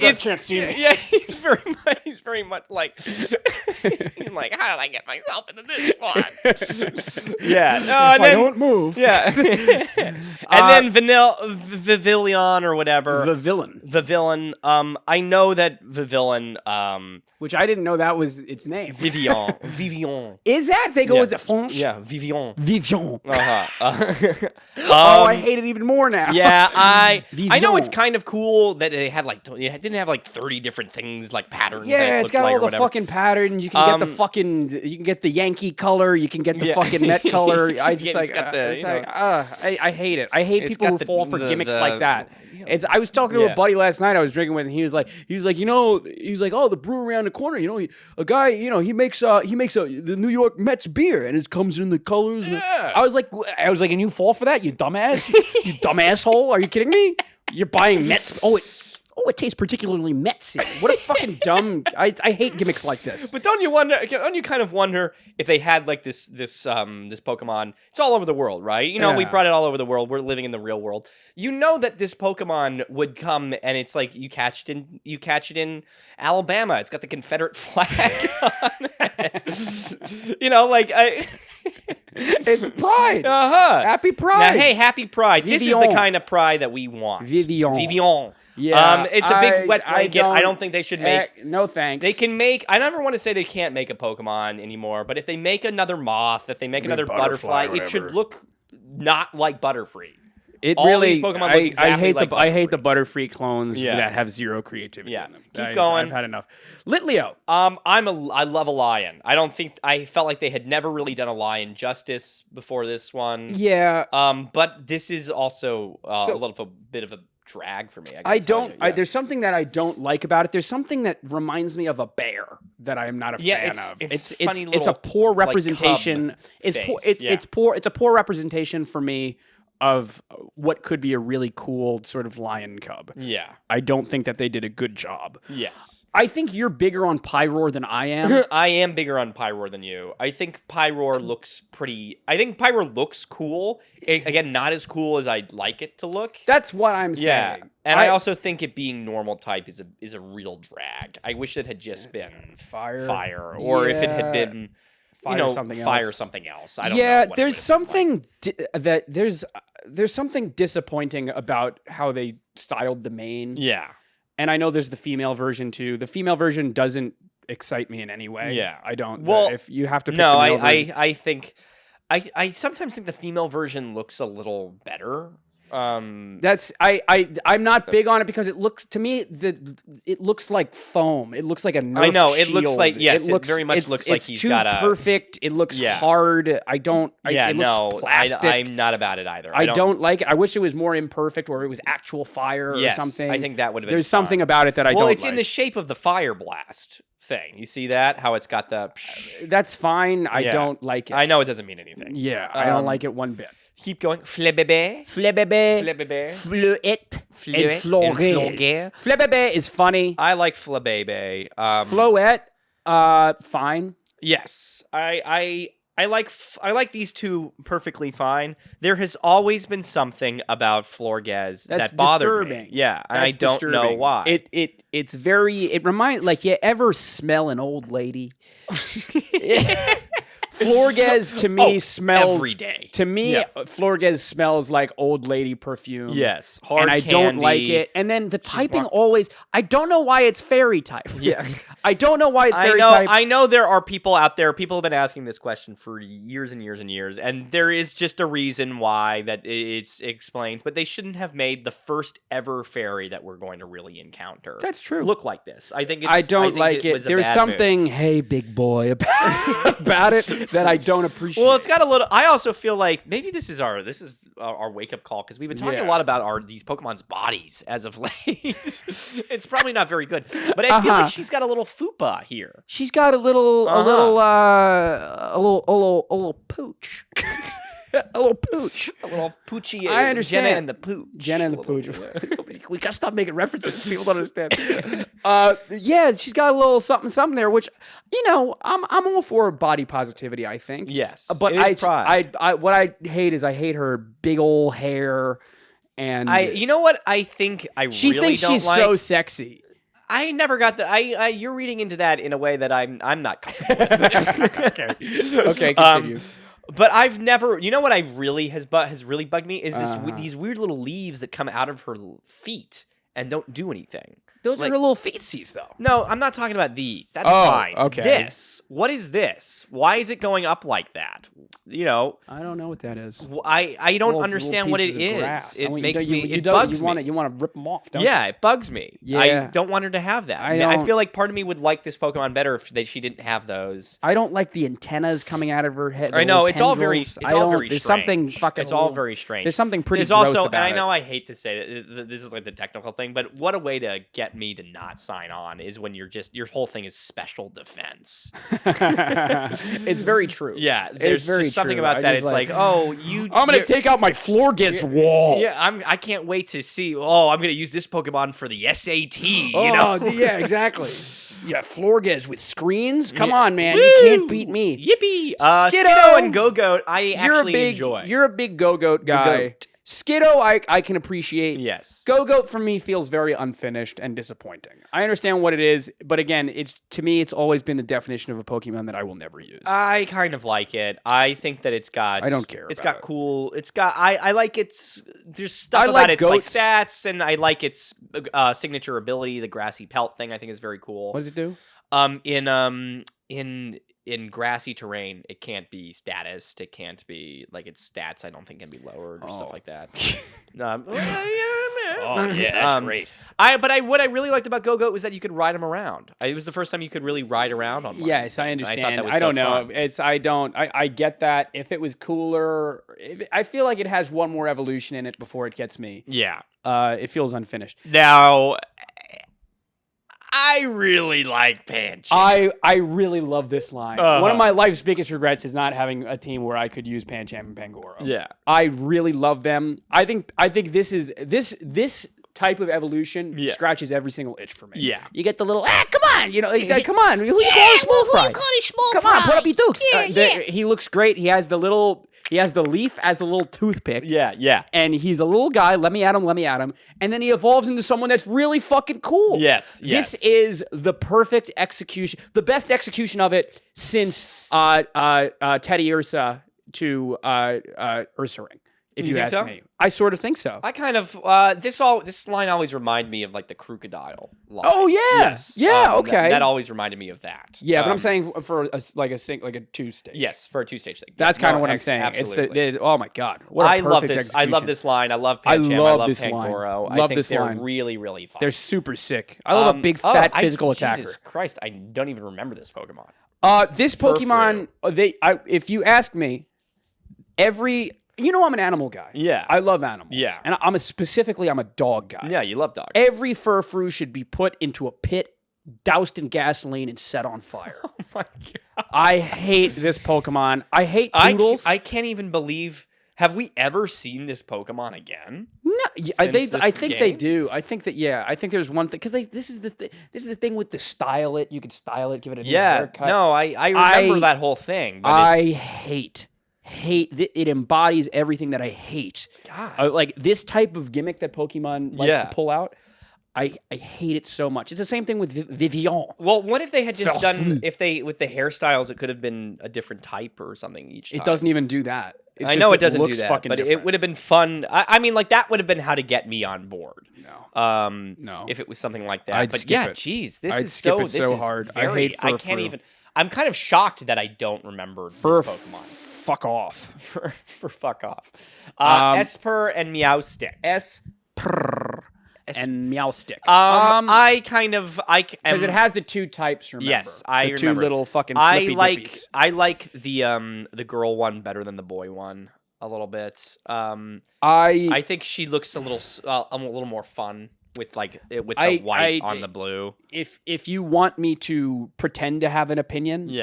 Can't see me. Yeah, he's very much like, like, how did I get myself into this spot? Yeah, no, I don't move. Yeah, and then Vivillon or whatever. Vivillon. I know that Vivillon. Which I didn't know that was its name. Vivian. Is that they go with the French? Yeah, Vivian. I hate it even more now. Yeah, I know it's kind of cool that they had it didn't have 30 different things like patterns. Yeah, it's got all the fucking patterns. You can get you can get the Yankee color. You can get the fucking Met color. I hate it. I hate people who fall for gimmicks like that. I was talking to a buddy last night I was drinking with, and he was like, oh, the brew around the corner, a guy, he makes the New York Mets beer, and it comes in the colors. Yeah. I was like, and you fall for that, you dumbass, you dumb asshole? Are you kidding me? You're buying Mets. It tastes particularly Metsy. What a fucking dumb. I hate gimmicks like this. But don't you kind of wonder if they had this Pokemon? It's all over the world, right? We brought it all over the world. We're living in the real world. You know that this Pokemon would come and it's like you catch it in Alabama. It's got the Confederate flag on it. It's pride. Happy Pride. Now, hey, happy Pride. This is the kind of pride that we want. Vivian. Yeah, it's a big wet blanket. I don't think they should make. No thanks. They can make. I never want to say they can't make a Pokemon anymore, but if they make another moth, if they make another butterfly, it should look not like Butterfree. It all really. These Pokemon look exactly I hate the Butterfree clones that have zero creativity. Yeah, in them. keep going. I've had enough. Litleo. I love a lion. I felt like they had never really done a lion justice before this one. Yeah. But this is also a bit of a drag for me. I don't. There's something that I don't like about it. There's something that reminds me of a bear that I am not a fan of. It's a poor representation. Like, it's poor. It's a poor representation for me of what could be a really cool sort of lion cub. Yeah. I don't think that they did a good job. Yes. I think you're bigger on Pyroar than I am. I am bigger on Pyroar than you. I think Pyroar looks cool. Again, not as cool as I'd like it to look. That's what I'm saying. Yeah. And I also think it being normal type is a real drag. I wish it had just been fire, or if it had been something else. I don't know. Yeah, there's something there's something disappointing about how they styled the mane. Yeah. And I know there's the female version too. The female version doesn't excite me in any way. Yeah. I don't. Well, if you have to pick no, the male version. I think I sometimes think the female version looks a little better. I'm not big on it because it looks to me it looks like foam. It looks like a Nerf I know it shield. looks like it very much looks like he's got a perfect. It looks hard. It looks plastic. I'm not about it either. I don't like it. I wish it was more imperfect or it was actual fire or something. I think that would have been There's something about it that I don't like. Well, it's in the shape of the fire blast thing. You see that? How it's got the That's fine. I don't like it. I know it doesn't mean anything. Yeah, I don't like it one bit. Keep going. Flebebe. Flebebe. Fluet. And Floré. Flebebe is funny. I like Flebebe. Floette, fine. Yes. I like these two perfectly fine. There has always been something about Florges that bothered me. Yeah, and I don't know why. It's very. It reminds you ever smell an old lady? Florges to me smells every day. To me, Florges smells like old lady perfume. Yes, hard and I candy. don't like it. And then the typing always. I don't know why it's fairy type. Yeah, I don't know why it's fairy type. I know there are people out there. People have been asking this question for years and years and years, and there is just a reason why that it explains. But they shouldn't have made the first ever fairy that we're going to really encounter. That's true. Look like this. I think I don't like it. There's something, hey, big boy, about it. That I don't appreciate. Well, it's got a little. I also feel like maybe this is our wake up call because we've been talking a lot about these Pokemon's bodies as of late. It's probably not very good, but I feel like she's got a little fupa here. She's got a little pooch. A little pooch. A little poochy. I understand. Jenna and the pooch. Jenna and the pooch. We gotta stop making references. People don't understand. Yeah, she's got a little something there, which I'm all for body positivity. I think. Yes, but what I hate is I hate her big old hair, and you know what I think she really thinks don't she's like? so sexy. I never got the. You're reading into that in a way that I'm not comfortable with. Okay, continue. But I've never, what I really has really bugged me is these weird little leaves that come out of her feet and don't do anything. Those are her little feetsies, though. No, I'm not talking about these. That's fine. Okay. What is this? Why is it going up like that? I don't know what that is. I don't understand what it is. It makes me. It bugs me. You want to rip them off, don't you? Yeah, it bugs me. Yeah. I don't want her to have that. I feel like part of me would like this Pokemon better if she didn't have those. I don't like the antennas coming out of her head. I know it's all very. There's something fucking. It's all very strange. There's something pretty. There's gross also, about and I know I hate to say that this is like the technical thing, but what a way to get me to not sign on is when your whole thing is special defense. It's very true. Yeah, there's just something about that. It's like, I'm gonna take out my Florges wall. Yeah, I can't wait to see. I'm gonna use this Pokemon for the SAT. Yeah, exactly. Yeah, Florges with screens. Come on, man, you can't beat me. Yippee! Skiddo and Go-Goat, I actually enjoy. You're a big Go-Goat guy. Skiddo, I can appreciate. Yes. Go-Goat for me feels very unfinished and disappointing. I understand what it is, but again, to me, it's always been the definition of a Pokemon that I will never use. I kind of like it. I think that it's got. I don't care. It's got cool. It's got. I like its. There's stuff about its like stats, and I like its signature ability. The grassy pelt thing I think is very cool. What does it do? In grassy terrain, it can't be status. It can't be its stats. I don't think can be lowered or stuff like that. Oh yeah, that's great. What I really liked about Go-Goat was that you could ride him around. It was the first time you could really ride around on one. Yes, of I these things, and understand. I thought that was I so don't know. fun. I get that. If it was cooler, I feel like it has one more evolution in it before it gets me. Yeah. It feels unfinished. Now, I really like Pancham. I really love this line. One of my life's biggest regrets is not having a team where I could use Pancham and Pangoro. Yeah. I really love them. I think this type of evolution scratches every single itch for me. Yeah. You get the little, come on, come on. Who you call a small fry? Come on, put up your dukes. He looks great. He has the leaf as the little toothpick. Yeah. And he's a little guy. Let me at him. And then he evolves into someone that's really fucking cool. Yes. This is the perfect execution, the best execution of it since Teddy Ursa to Ursa Ring. If you ask me, I sort of think so. I kind of this line always reminded me of like the crocodile line. Oh yeah, yeah. Okay, that always reminded me of that. Yeah, but I'm saying for a 2-stage. Yes, for a 2-stage thing. That's kind of what I'm saying. Absolutely. It's oh my god, what a I love perfect this. I love this line. I love Pancham. I love Pangoro. I think they're really, really fun. They're super sick. I love a big fat physical attacker. Jesus Christ, I don't even remember this Pokemon. This Pokemon, if you ask me, I'm an animal guy. Yeah. I love animals. Yeah. And I'm a dog guy. Yeah, you love dogs. Every furfrou should be put into a pit, doused in gasoline, and set on fire. Oh my god. I hate this Pokemon. I hate poodles. I can't even believe. Have we ever seen this Pokemon again? No, I think they do. I think that I think there's one thing because this is the thing with the style it. You could style it, give it a new haircut. No, I remember that whole thing. But I hate it embodies everything that I hate. God. Like this type of gimmick that Pokemon likes to pull out. I hate it so much. It's the same thing with Vivian. Well, what if they had just done with the hairstyles? It could have been a different type or something each time. It doesn't even do that. I know it doesn't do looks that, fucking but different. it would have been fun. I mean, like that would have been how to get me on board. No. If it was something like that. I'd but skip yeah, it. geez, this I'd is skip so it so hard. I hate I can't even. I'm kind of shocked that I don't remember this Pokemon. Fuck off. For fuck off. Esper and Meowstic. Esper and Meowstic. Because it has the two types. Remember? Yes, I remember. Two little fucking flippy dippies. I like the girl one better than the boy one a little bit. I think she looks a little more fun with the white on the blue. If you want me to pretend to have an opinion,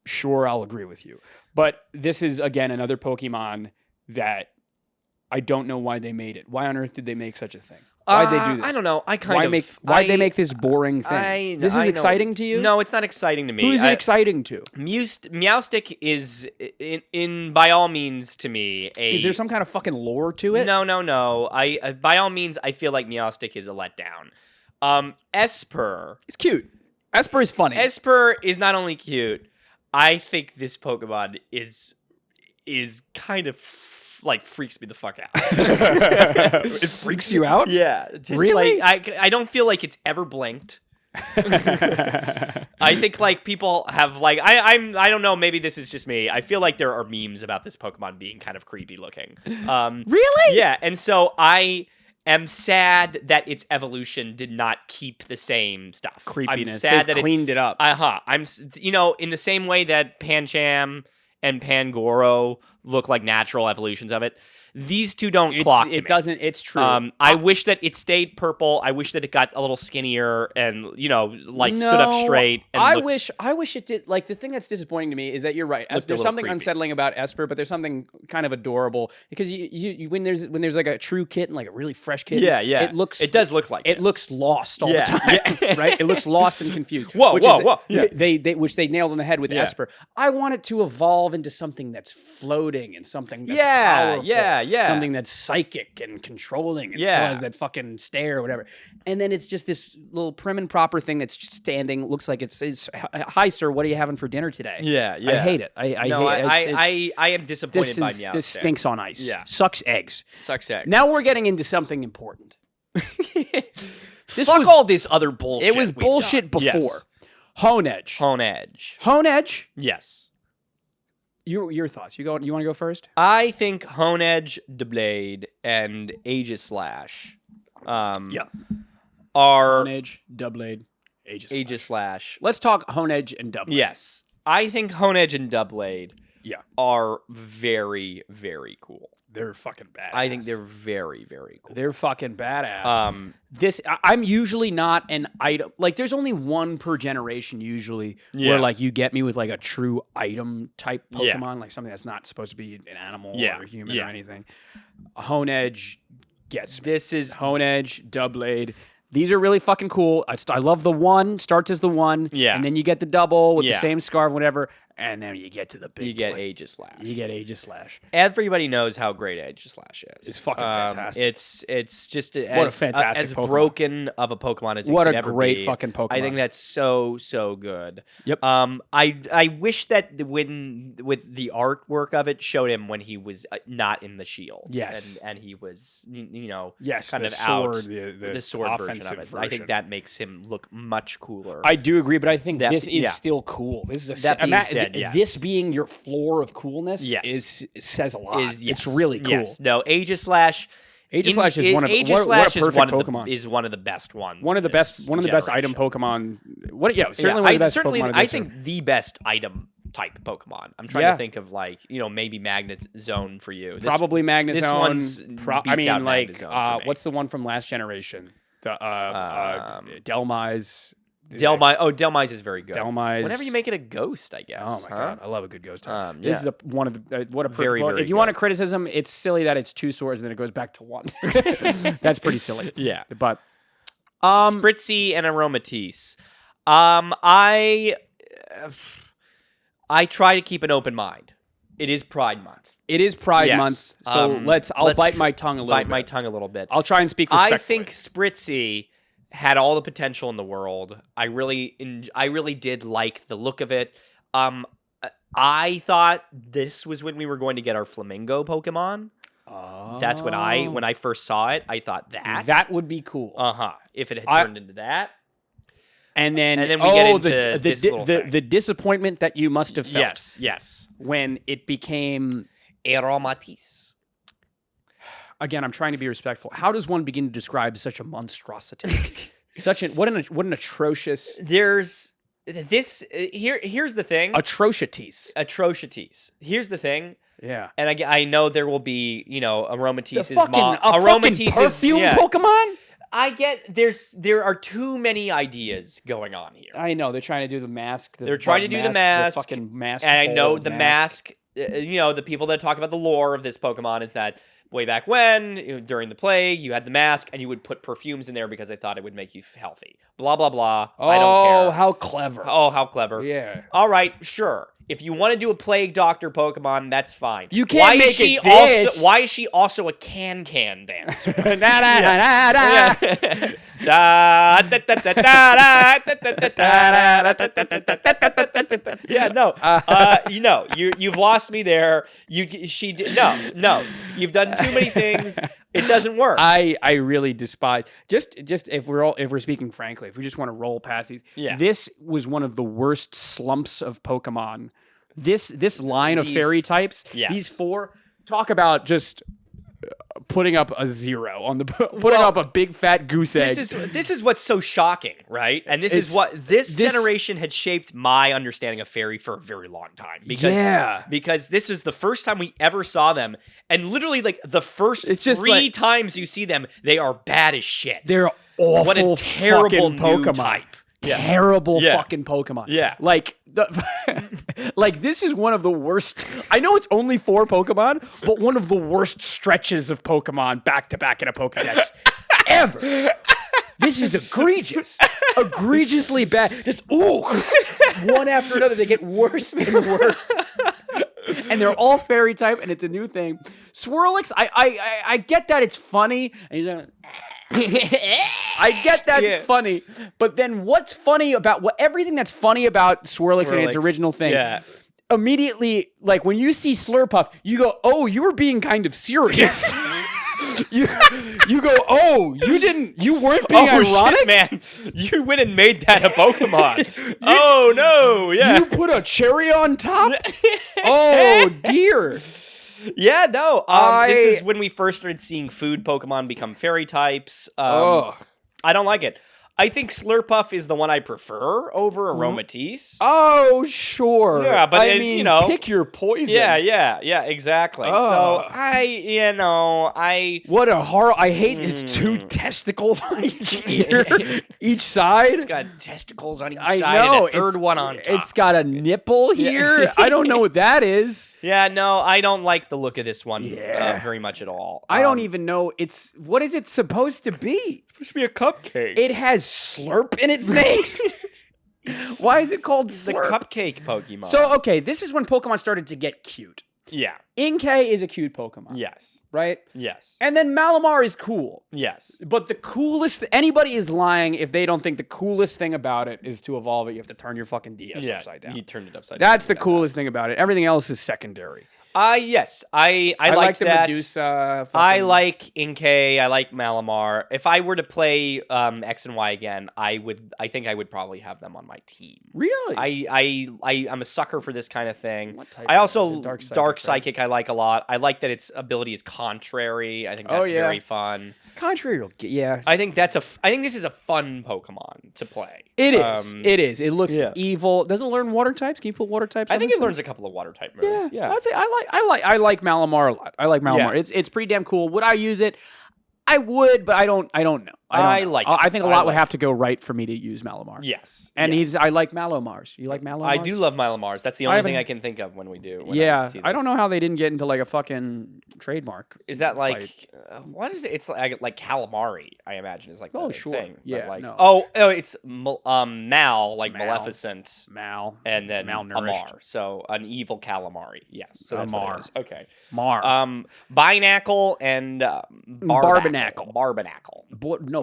sure, I'll agree with you. But this is again another Pokemon that I don't know why they made it. Why on earth did they make such a thing? Why'd they do this? I don't know. Why'd they make this boring thing? This is exciting to you? No, it's not exciting to me. Who is it exciting to? Meowstic is, in by all means, to me, Is there some kind of fucking lore to it? No. By all means, I feel like Meowstic is a letdown. Esper. It's cute. Esper is funny. Esper is not only cute. I think this Pokemon is kind of freaks me the fuck out. It freaks you out? Yeah. Just really? I don't feel like it's ever blinked. I think people have I don't know, maybe this is just me. I feel like there are memes about this Pokemon being kind of creepy looking. Really? Yeah, and so I am sad that its evolution did not keep the same stuff. Creepiness. I'm sad They've cleaned it up. I'm in the same way that Pancham and Pangoro look like natural evolutions of it. These two don't clock to me. It doesn't. It's true. I wish that it stayed purple. I wish that it got a little skinnier and stood up straight. And I wish it did. Like the thing that's disappointing to me is that you're right. There's something creepy. unsettling about Esper, but there's something kind of adorable because you when there's like a true kitten, like a really fresh kitten. Yeah. It does look like it this. looks lost all the time, right? It looks lost and confused. Whoa. Yeah. Which they nailed on the head with Esper. I want it to evolve into something that's floating and something that's powerful. Yeah. Something that's psychic and controlling and still has that fucking stare or whatever. And then it's just this little prim and proper thing that's just standing. Looks like it's hi, sir, what are you having for dinner today? Yeah. I hate it. I am disappointed by Meowstic. This stinks on ice. Yeah. Sucks eggs. Now we're getting into something important. Fuck all this other bullshit. It was bullshit before. Yes. Honedge. Yes. Your thoughts. You want to go first? I think Honedge, the Blade, and Aegislash Yeah. are Honedge, Doublade, Aegislash. Let's talk Honedge and Doublade. Yes. I think Honedge and Doublade are very, very cool. They're fucking badass. I think they're very, very cool. They're fucking badass. I'm usually not an item. Like, there's only one per generation usually where, like, you get me with, like, a true item type Pokemon, like something that's not supposed to be an animal or a human or anything. Honedge gets me. Honedge, Doublade. These are really fucking cool. I love the one. Starts as the one. Yeah. And then you get the double with the same scarf, whatever. And then you get to the big You get Aegislash. You get Aegislash. Everybody knows how great Aegislash is. It's fucking fantastic. It's just what a fantastic as Pokemon. Broken of a Pokemon as it what could a ever great be. fucking Pokemon. I think that's so good. Yep. I wish that with the artwork of it showed him when he was not in the shield. Yes. And he was kind of sword, out the sword version of it. version. I think that makes him look much cooler. I do agree, but I think this is still cool. This is this being your floor of coolness says a lot. It's really cool. Yes. No, Aegislash is one of what a perfect Pokemon. Is one of the best ones. One of the best item Pokemon. One of the best Pokemon. I think the best item type Pokemon. I'm trying to think of maybe Magnet Zone for you. Probably Magnet Zone. This one's what's the one from last generation? Delmise. Delmise is very good. Delmise. Whenever you make it a ghost, I guess. Oh my god, I love a good ghost type. This is what a perfect. Very, very if you want a criticism, it's silly that it's 2 swords and then it goes back to 1. That's pretty silly. Yeah, but Spritzy and Aromatisse. I try to keep an open mind. It is Pride Month. It is Pride Month, so I'll bite my tongue a little bit. Bite my tongue a little bit. I'll try and speak respectfully. I think Spritzy had all the potential in the world. I really did like the look of it. I thought this was when we were going to get our Flamingo Pokemon. That's when I first saw it, I thought that would be cool. If it had turned into that. And then we get into this little thing. The disappointment that you must have felt. Yes. When it became Aromatisse. Again, I'm trying to be respectful. How does one begin to describe such a monstrosity? What an atrocious. Here's the thing. Atrocious. Here's the thing. Yeah. And I know there will be, Aromatisse's mom. Fucking perfume Pokemon? I get there are too many ideas going on here. I know they're trying to do the mask. They're trying to do the mask. The fucking mask. And I know the mask. The people that talk about the lore of this Pokemon is that way back when, during the plague, you had the mask and you would put perfumes in there because they thought it would make you healthy. Blah, blah, blah. I don't care. Oh, how clever. Oh, how clever. Yeah. All right, sure. If you want to do a Plague Doctor Pokemon, that's fine. You can't make it this. Why is she also a can dancer? Yeah, no. You've lost me there. No. You've done too many things. It doesn't work. I really despise just if we're speaking frankly, if we just want to roll past these. Yeah. This was one of the worst slumps of Pokemon. This line of fairy types, these 4, talk about just putting up a 0 on the putting up a big fat goose egg. This is what's so shocking, right? And this is what this generation had shaped my understanding of fairy for a very long time. Because this is the first time we ever saw them, and literally like the first 3 times you see them, they are bad as shit. They're awful. What a terrible Pokemon. type. Terrible fucking Pokemon. Yeah. Like this is one of the worst. I know it's only 4 Pokemon, but one of the worst stretches of Pokemon back to back in a Pokedex ever. This is egregious. Egregiously bad. Just one after another, they get worse and worse. And they're all fairy type, and it's a new thing. Swirlix, I get that it's funny, and I get that's funny, but then what's funny about everything that's funny about Swirlix and its original thing? Yeah. Immediately, like when you see Slurpuff, you go, "Oh, you were being kind of serious." you go, "Oh, you weren't being ironic, shit, man. You went and made that a Pokemon." Oh no, yeah. You put a cherry on top? Oh dear. Yeah, no. This is when we first started seeing food Pokemon become fairy types. I don't like it. I think Slurpuff is the one I prefer over Aromatisse. Oh, sure. Yeah, but I mean, pick your poison. Yeah, exactly. So what a horror! I hate it's 2 testicles on each ear, each side. It's got testicles on each I side know, and a third one on top. It's got a nipple here. I don't know what that is. Yeah, no, I don't like the look of this one very much at all. I don't even know. What is it supposed to be? It's supposed to be a cupcake. It has slurp in its name. Why is it called It's a slurp? cupcake Pokemon. So, okay, this is when Pokemon started to get cute. Yeah. Inkay is a cute Pokemon. Yes. Right? Yes. And then Malamar is cool. Yes. But the coolest... Anybody is lying if they don't think the coolest thing about it is to evolve it. You have to turn your fucking DS upside down. You turned it upside down. That's the coolest thing about it. Everything else is secondary. Yes. I like the that. Medusa. I like Inkay. I like Malamar. If I were to play X and Y again, I think I would probably have them on my team. Really? I'm a sucker for this kind of thing. What type I also Dark Psychic I like a lot. I like that its ability is contrary. I think that's very fun. Contrary, yeah. I think this is a fun Pokemon to play. It is. It is. It looks evil. Does it learn water types? Can you put water types? I think it learns a couple of water type moves. Yeah. I like Malamar a lot. I like Malamar. Yeah. It's pretty damn cool. Would I use it? I would, but I don't know. I like it. I think a lot would have to go right for me to use Malamar. Yes. And I like Malomars. You like Malomars? I do love Malomars. That's the only thing I can think of when we do. I don't know how they didn't get into like a fucking trademark. Is that like what is it? It's like calamari. I imagine is like the thing. Yeah. Like, no. It's Mal like Maleficent. Mal. And then malnourished. Amar. So an evil calamari. Yes. So that's Amar. what it is. Okay. Mar. Binacle and Barbinacle.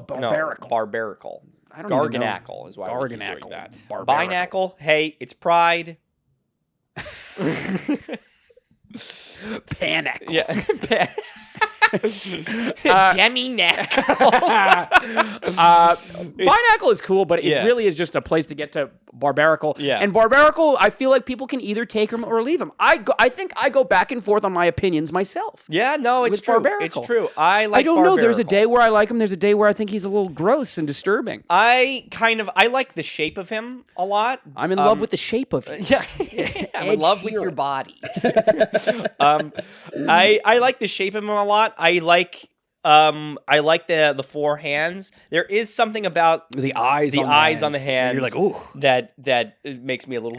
Barbarical. Barbarical. I don't even know. Garganacle is why we're doing that. Barbarical. Binacle, hey, it's pride. Panic. Yeah. Demi-nackle. Binacle is cool, but it really is just a place to get to Barbarical. Yeah. And Barbarical, I feel like people can either take him or leave him. I think I go back and forth on my opinions myself. Yeah, no, it's true. Barbarical. It's true. I don't know. There's a day where I like him. There's a day where I think he's a little gross and disturbing. I like the shape of him a lot. I'm in love with the shape of him. Yeah. I'm in love with your body. I like the shape of him a lot. I like the 4 hands. There is something about the eyes on the hands. You're like, ooh, that it makes me a little.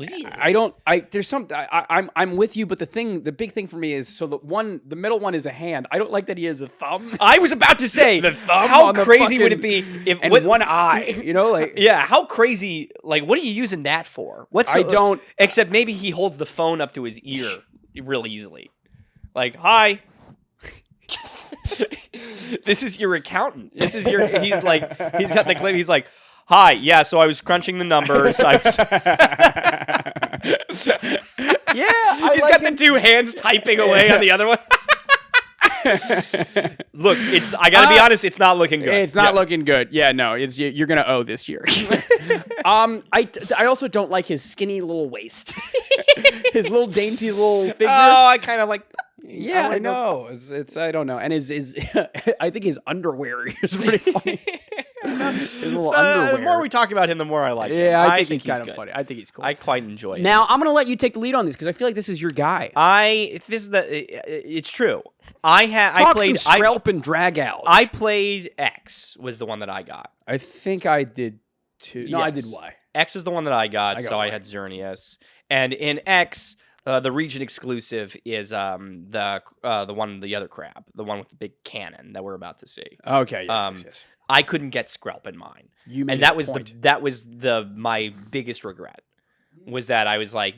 There's something. I'm with you, but the big thing for me is the middle one is a hand. I don't like that he has a thumb. I was about to say the thumb. How crazy would it be if one eye? You know, like how crazy? Like, what are you using that for? Except maybe he holds the phone up to his ear real easily. Like, hi. This is your accountant. He's got the clip. He's like, hi. Yeah. So I was crunching the numbers. He's got the 2 hands typing away on the other one. Look, I gotta be honest, it's not looking good. It's not looking good. Yeah, no, you're gonna owe this year. I also don't like his skinny little waist, his little dainty little figure. Oh, I kind of like. Yeah, I know. It's I don't know, and his I think his underwear is pretty funny. His little underwear. The more we talk about him, the more I like him. Yeah, I think he's kind of funny. I think he's cool. I quite enjoy it. Now I'm gonna let you take the lead on this because I feel like this is your guy. It's true. I played some Skrelp and Dragout. I played X was the one that I got. I think I did too. No, I did Y. X was the one that I got so I had Xerneas. And in X, the region exclusive is the other crab, the one with the big cannon that we're about to see. Okay, yes. I couldn't get Skrelp in mine. That was my biggest regret. Was that I was like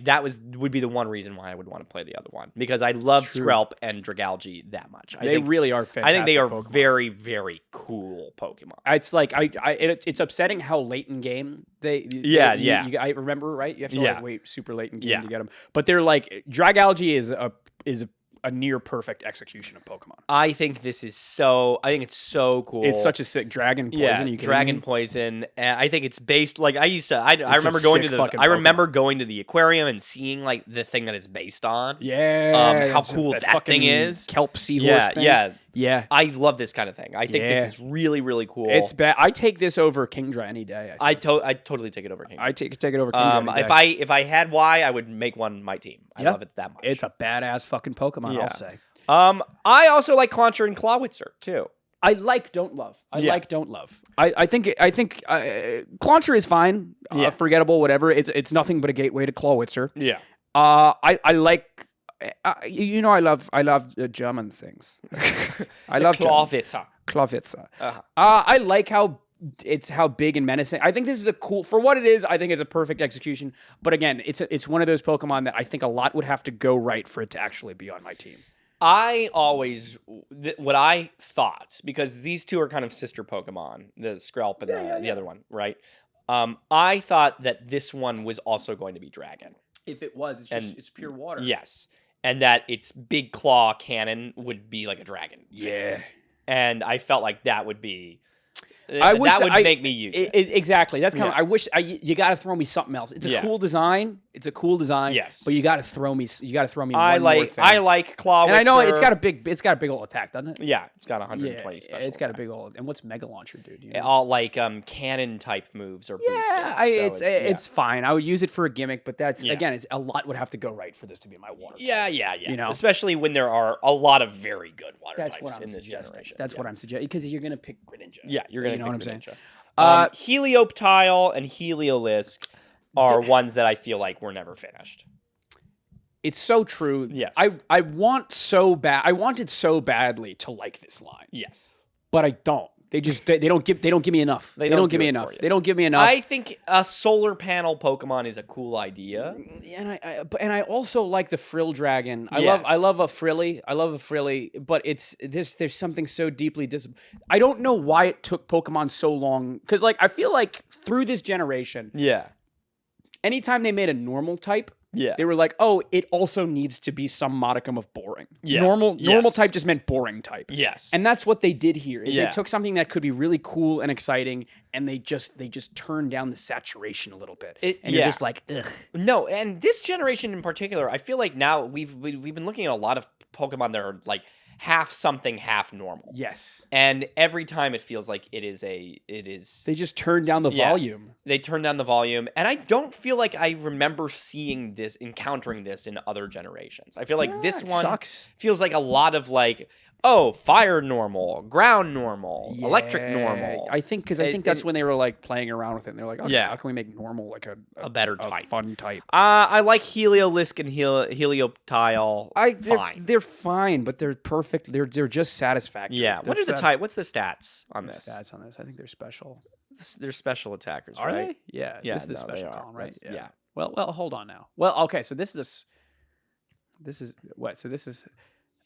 would be the one reason why I would want to play the other one because I love Skrelp and Dragalge that much. They really are fantastic. I think they are Pokemon. very, very cool Pokemon. It's like it's upsetting how late in game I remember right. You have to wait super late in game to get them. But they're like Dragalge is a a near perfect exexecution of Pokemon. I think it's so cool. It's such a sick dragon poison. Yeah, you dragon poison. And I think it's based like I remember going to the aquarium and seeing like the thing that it's based on. Yeah, how cool that thing is. Kelp seahorse thing. Yeah. I love this kind of thing. I think this is really, really cool. It's bad. I take this over Kingdra any day. I totally take it over Kingdra. I take it over Kingdra any day. If I had Y, I would make one my team. I love it that much. It's a badass fucking Pokemon, I'll say. I also like Clauncher and Clawitzer too. I like Don't Love. I think Clauncher is fine. Forgettable, whatever. It's nothing but a gateway to Clawitzer. Yeah. I like. I love German things. I love Clawitzer. Clawitzer. I like how big and menacing. I think this is for what it is. I think it's a perfect execution. But again, it's one of those Pokemon that I think a lot would have to go right for it to actually be on my team. What I thought, because these two are kind of sister Pokemon, the Skrelp and the other one, right? I thought that this one was also going to be Dragon. If it was, it's pure water. Yes. And that its big claw cannon would be like a dragon face. And I felt like that would be... that would make me use it. Exactly. That's kind of... I wish... you got to throw me something else. It's a cool design. Yes. But you got to throw me... more thing. I like Clawitzer. And I know it's got a big old attack, doesn't it? Yeah. It's got 120 special It's got a big old... And what's Mega Launcher, dude? You know? All like cannon type moves are boosted. It's fine. I would use it for a gimmick, but that's... Again, a lot would have to go right for this to be my water. Yeah. You know? Especially when there are a lot of very good water types in this generation. That's what I'm suggesting. Because you're going to pick Greninja. Yeah, you're going to know what I'm saying? Helioptile and Heliolisk are ones that I feel like were never finished. It's so true. Yes. I wanted so badly to like this line. Yes. But I don't. They don't give me enough. They don't give me enough. They don't give me enough. I think a solar panel Pokemon is a cool idea. And I also like the Frill Dragon. I love a Frilly. But there's something so deeply I don't know why it took Pokemon so long, cuz like I feel like through this generation, anytime they made a normal type, they were like, oh, it also needs to be some modicum of boring. Normal type just meant boring type. Yes. And that's what they did here. Is they took something that could be really cool and exciting, and they just turned down the saturation a little bit. You're just like, ugh. No, and this generation in particular, I feel like now we've been looking at a lot of Pokemon that are like half something, half normal. Yes. And every time it feels like it is. They just turned down the volume. They turned down the volume, and I don't feel like I remember encountering this in other generations. I feel like this one feels like a lot of like, oh, fire normal, ground normal, electric normal. I think that's when they were like playing around with it. And they're like, okay, how can we make normal like a better type, fun type? I like Heliolisk and Helioptile. They're fine, but they're perfect. They're just satisfactory. Yeah. What are the type? What's the stats on this? I think they're special. They're special attackers, are right? They? Yeah. This is the special column, right? Yeah. Well, hold on now. Well, okay. So this is what? So this is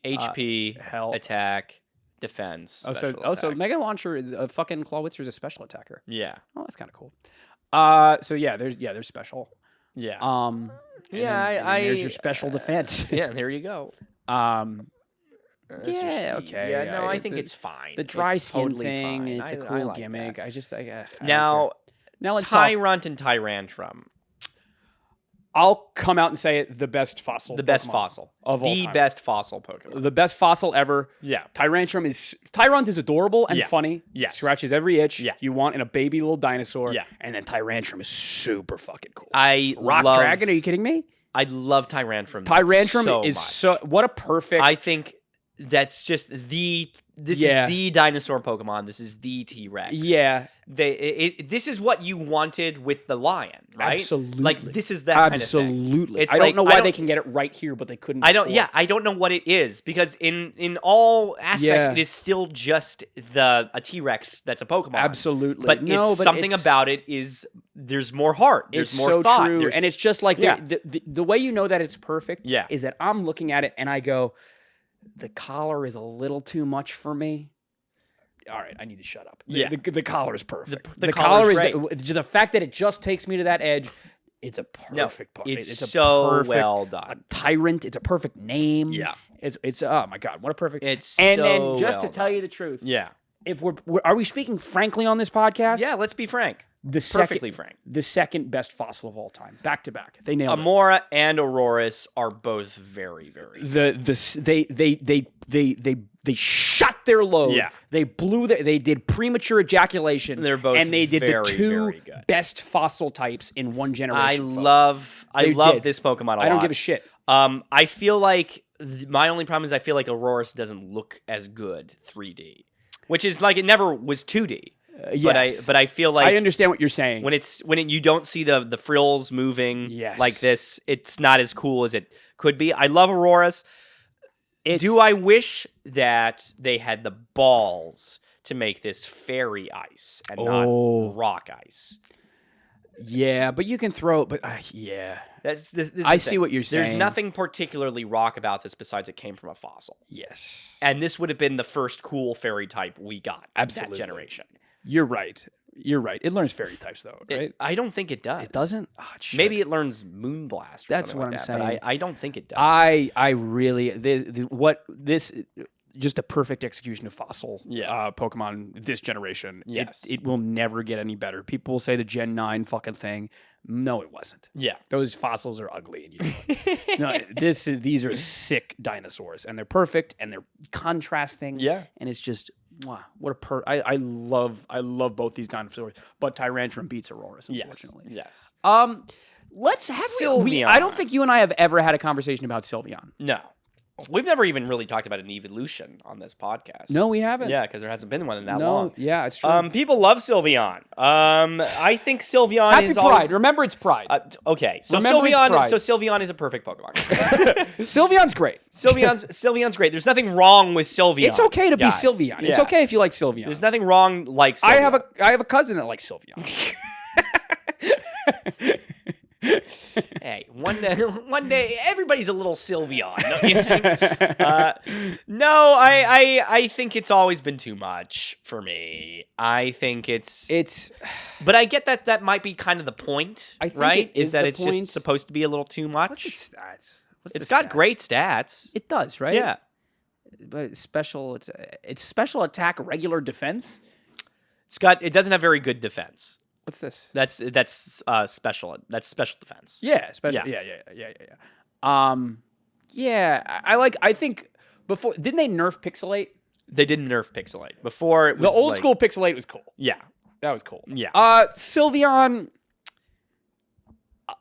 HP, attack, defense. So Mega Launcher, fucking Clawitzer is a special attacker. Yeah. Oh, that's kind of cool. They're special. Yeah. There's your special defense. Yeah, there you go. Okay. Yeah, no, I think it's fine. The dry it's skin totally thing, fine. it's a cool gimmick. That. Now let's talk. Tyrunt and Tyrantrum. I'll come out and say it, the best fossil. The best fossil. Of all time. The best fossil Pokemon. The best fossil ever. Yeah. Tyrunt is adorable and funny. Yes. Scratches every itch Yeah. you want in a baby little dinosaur. Yeah. And then Tyrantrum is super fucking cool. Rock Dragon, are you kidding me? I love Tyrantrum. Tyrantrum is so what a perfect... I think that's just This is the dinosaur Pokemon. This is the T-Rex. Yeah. This is what you wanted with the lion, right? Absolutely. Like, this is that kind of thing. Absolutely. I don't know why they can get it right here, but they couldn't I don't know what it is, because in all aspects, it is still just a T-Rex that's a Pokemon. Absolutely. But something about it is, there's more heart. There's more so thought. True. And it's just like, the way you know that it's perfect is that I'm looking at it and I go, the collar is a little too much for me. All right, I need to shut up. The collar is perfect. The collar is great. The fact that it just takes me to that edge. It's a perfect part. It's a so perfect, well done. A tyrant. It's a perfect name. Yeah. It's oh my god, what a perfect. It's and so then just well to tell done. you the truth, Yeah. if are we speaking frankly on this podcast? Yeah, let's be frank. Perfectly frank. The second best fossil of all time, back to back. They nailed it. Amora and Aurorus are both very, very good. They shut their load. Yeah. They they did premature ejaculation. They're both and they did very, the two very good. best fossil types in one generation. I folks. love did. this Pokemon a lot. I don't give a shit. I feel like my only problem is I feel like Aurorus doesn't look as good 3D, which is like it never was 2D. Yes. But I feel like I understand what you're saying. when you don't see the frills moving Yes. like this, it's not as cool as it could be. I love Aurorus. It's- Do I wish that they had the balls to make this fairy ice and not rock ice? Yeah, but you can throw it. But yeah, This is I the see thing. what you're saying. There's nothing particularly rock about this besides it came from a fossil. yes, And this would have been the first cool fairy type we got Absolutely. that generation. you're right. You're right. It learns fairy types though, right? I don't think it does. It doesn't. Oh, it should. Maybe it learns Moonblast. Or That's something what like I'm that, saying. But I don't think it does. I really just a perfect execution of fossil Pokemon this generation. Yes. It will never get any better. People will say the Gen 9 fucking thing. No, it wasn't. Yeah. Those fossils are ugly and you know it. No, these are sick dinosaurs and they're perfect and they're contrasting. Yeah. And it's just wow, what a I love both these dinosaurs, but Tyrantrum beats Aurorus, unfortunately. Yes. Let's have Sylveon. I don't think you and I have ever had a conversation about Sylveon. No. We've never even really talked about an evolution on this podcast. No, we haven't. Yeah, because there hasn't been one in that No, long. yeah, it's true. People love Sylveon. I think Sylveon Happy is Pride. always... Remember, it's Pride. Okay, so Remember it's Pride. Sylveon is a perfect Pokemon. Sylveon's great. Sylveon's great. There's nothing wrong with Sylveon. It's okay to be guys. Sylveon. It's Yeah. okay if you like Sylveon. There's nothing wrong like Sylveon. I have a cousin that likes Sylveon. Hey, one day, everybody's a little Sylveon. Don't you think? No, I think it's always been too much for me. I think it's. But I get that might be kind of the point, I think right? it is that the it's point. just supposed to be a little too much. What's its stats? It's got great stats. It does, right? Yeah. But it's special attack, regular defense. It doesn't have very good defense. What's this? That's special. That's special defense. Yeah, special. Yeah. I think before didn't they nerf Pixelate? They didn't nerf Pixelate before. It was The old school Pixelate was cool. Yeah. That was cool. Yeah. Sylveon,